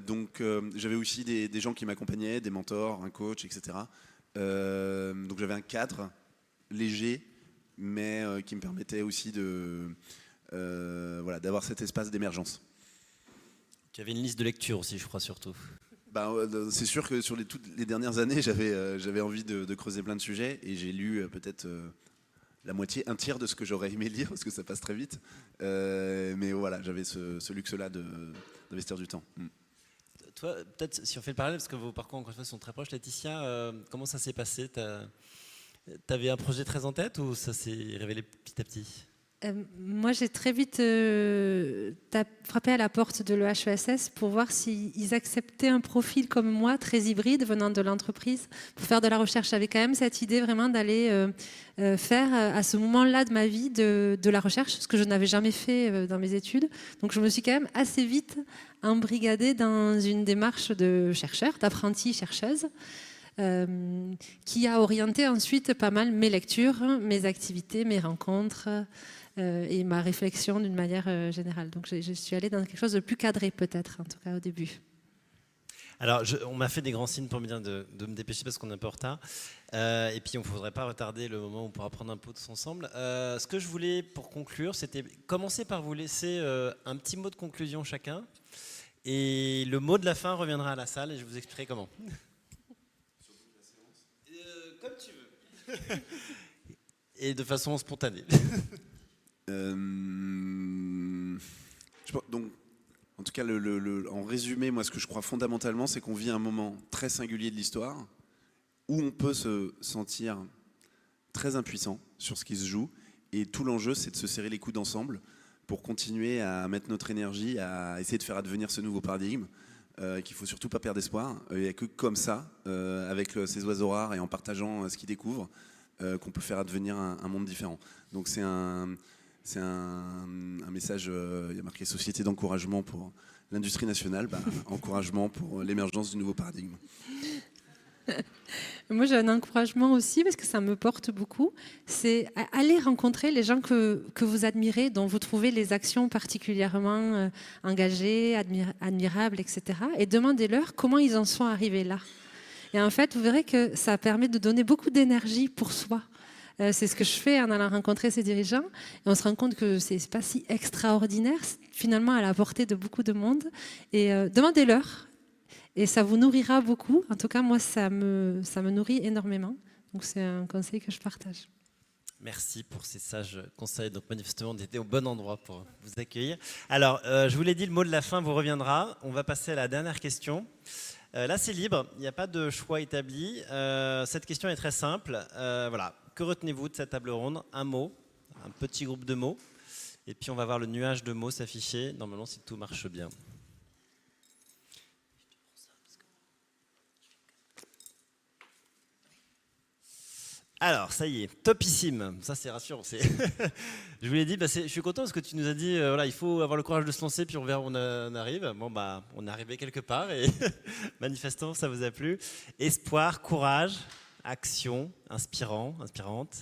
Donc j'avais aussi des gens qui m'accompagnaient, des mentors, un coach, etc. Donc j'avais un cadre léger, mais qui me permettait aussi d'avoir cet espace d'émergence. Tu avais une liste de lecture aussi, je crois, surtout. C'est sûr que sur toutes les dernières années, j'avais envie de creuser plein de sujets, et j'ai lu peut-être la moitié, un tiers de ce que j'aurais aimé lire, parce que ça passe très vite. Mais voilà, j'avais ce luxe-là d'investir du temps. Toi, peut-être, si on fait le parallèle, parce que vos parcours, encore une fois, sont très proches, Laetitia, comment ça s'est passé? T'avais un projet très en tête, ou ça s'est révélé petit à petit? Moi, j'ai très vite frappé à la porte de l'EHESS pour voir s'ils acceptaient un profil comme moi, très hybride, venant de l'entreprise, pour faire de la recherche. J'avais quand même cette idée vraiment d'aller faire, à ce moment-là de ma vie, de la recherche, ce que je n'avais jamais fait dans mes études. Donc, je me suis quand même assez vite embrigadée dans une démarche de chercheur, d'apprentie chercheuse, qui a orienté ensuite pas mal mes lectures, mes activités, mes rencontres et ma réflexion d'une manière générale. Donc je suis allée dans quelque chose de plus cadré peut-être, en tout cas au début. Alors on m'a fait des grands signes pour me dire de me dépêcher parce qu'on est un peu en retard. Et puis on ne faudrait pas retarder le moment où on pourra prendre un pot tous ensemble. Ce que je voulais pour conclure, c'était commencer par vous laisser un petit mot de conclusion chacun. Et le mot de la fin reviendra à la salle et je vous expliquerai comment. Comme tu veux. Et de façon spontanée. Donc, en tout cas, en résumé, moi, ce que je crois fondamentalement, c'est qu'on vit un moment très singulier de l'histoire où on peut se sentir très impuissant sur ce qui se joue. Et tout l'enjeu, c'est de se serrer les coudes ensemble pour continuer à mettre notre énergie à essayer de faire advenir ce nouveau paradigme. Qu'il ne faut surtout pas perdre espoir. Il n'y a que comme ça, avec ces oiseaux rares et en partageant ce qu'ils découvrent, qu'on peut faire advenir un monde différent. Donc c'est un message, il y a marqué société d'encouragement pour l'industrie nationale, encouragement pour l'émergence du nouveau paradigme. Moi, j'ai un encouragement aussi, parce que ça me porte beaucoup, c'est aller rencontrer les gens que vous admirez, dont vous trouvez les actions particulièrement engagées, admirables, etc. Et demandez-leur comment ils en sont arrivés là. Et en fait, vous verrez que ça permet de donner beaucoup d'énergie pour soi. C'est ce que je fais en allant rencontrer ces dirigeants. Et on se rend compte que ce n'est pas si extraordinaire, finalement, à la portée de beaucoup de monde. Et demandez-leur. Et ça vous nourrira beaucoup. En tout cas, moi, ça me nourrit énormément. Donc, c'est un conseil que je partage. Merci pour ces sages conseils. Donc manifestement, on était au bon endroit pour vous accueillir. Alors, je vous l'ai dit, le mot de la fin vous reviendra. On va passer à la dernière question. Là, c'est libre. Il n'y a pas de choix établi. Cette question est très simple. Voilà. Que retenez-vous de cette table ronde? Un mot, un petit groupe de mots. Et puis, on va voir le nuage de mots s'afficher. Normalement, si tout marche bien. Alors, ça y est, topissime. Ça, c'est rassurant. Je vous l'ai dit, je suis content parce que tu nous as dit, voilà, il faut avoir le courage de se lancer, puis on verra où on arrive. Bon, on est arrivé quelque part et manifestement, ça vous a plu. Espoir, courage, action, inspirant, inspirante.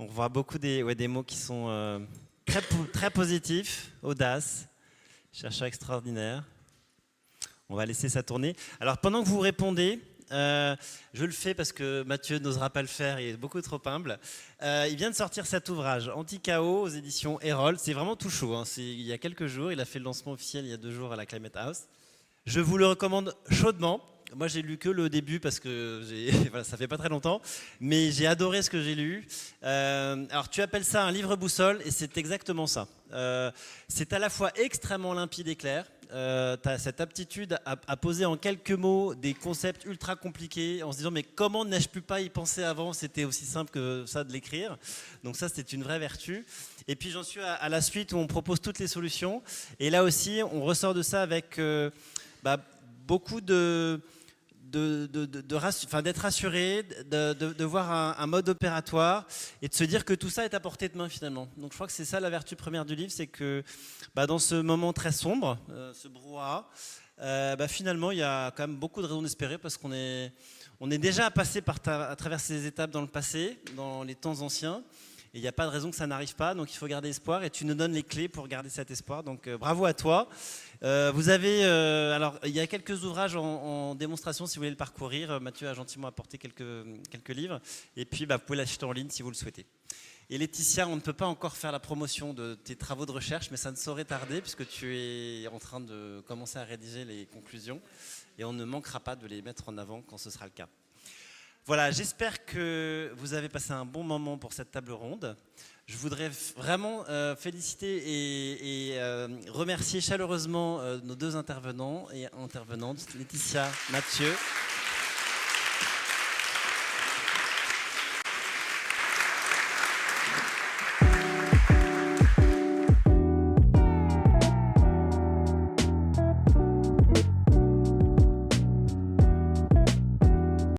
On voit beaucoup des mots qui sont très positifs, audace, chercheur extraordinaire. On va laisser ça tourner. Alors, pendant que vous répondez, je le fais parce que Mathieu n'osera pas le faire, il est beaucoup trop humble. Il vient de sortir cet ouvrage, Anti-Chaos, aux éditions Erol. C'est vraiment tout chaud, hein. Il y a quelques jours, il a fait le lancement officiel il y a 2 jours à la Climate House. Je vous le recommande chaudement. Moi, j'ai lu que le début parce que voilà, ça fait pas très longtemps, mais j'ai adoré ce que j'ai lu. Alors, tu appelles ça un livre boussole, et c'est exactement ça. C'est à la fois extrêmement limpide et clair. Tu as cette aptitude à poser en quelques mots des concepts ultra compliqués en se disant mais comment n'ai-je pu pas y penser avant, c'était aussi simple que ça de l'écrire. Donc ça, c'est une vraie vertu. Et puis j'en suis à la suite où on propose toutes les solutions, et là aussi on ressort de ça avec beaucoup d'être rassuré, de voir un mode opératoire et de se dire que tout ça est à portée de main finalement. Donc je crois que c'est ça la vertu première du livre, c'est que dans ce moment très sombre, ce brouhaha, finalement il y a quand même beaucoup de raisons d'espérer parce qu'on est déjà passé à travers ces étapes dans le passé, dans les temps anciens. Et il n'y a pas de raison que ça n'arrive pas, donc il faut garder espoir et tu nous donnes les clés pour garder cet espoir. Donc bravo à toi. Vous avez, alors il y a quelques ouvrages en démonstration si vous voulez le parcourir. Mathieu a gentiment apporté quelques livres. Et puis vous pouvez l'acheter en ligne si vous le souhaitez. Et Laetitia, on ne peut pas encore faire la promotion de tes travaux de recherche, mais ça ne saurait tarder puisque tu es en train de commencer à rédiger les conclusions. Et on ne manquera pas de les mettre en avant quand ce sera le cas. Voilà, j'espère que vous avez passé un bon moment pour cette table ronde. Je voudrais vraiment féliciter et remercier chaleureusement nos 2 intervenants et intervenantes, Laetitia, Mathieu.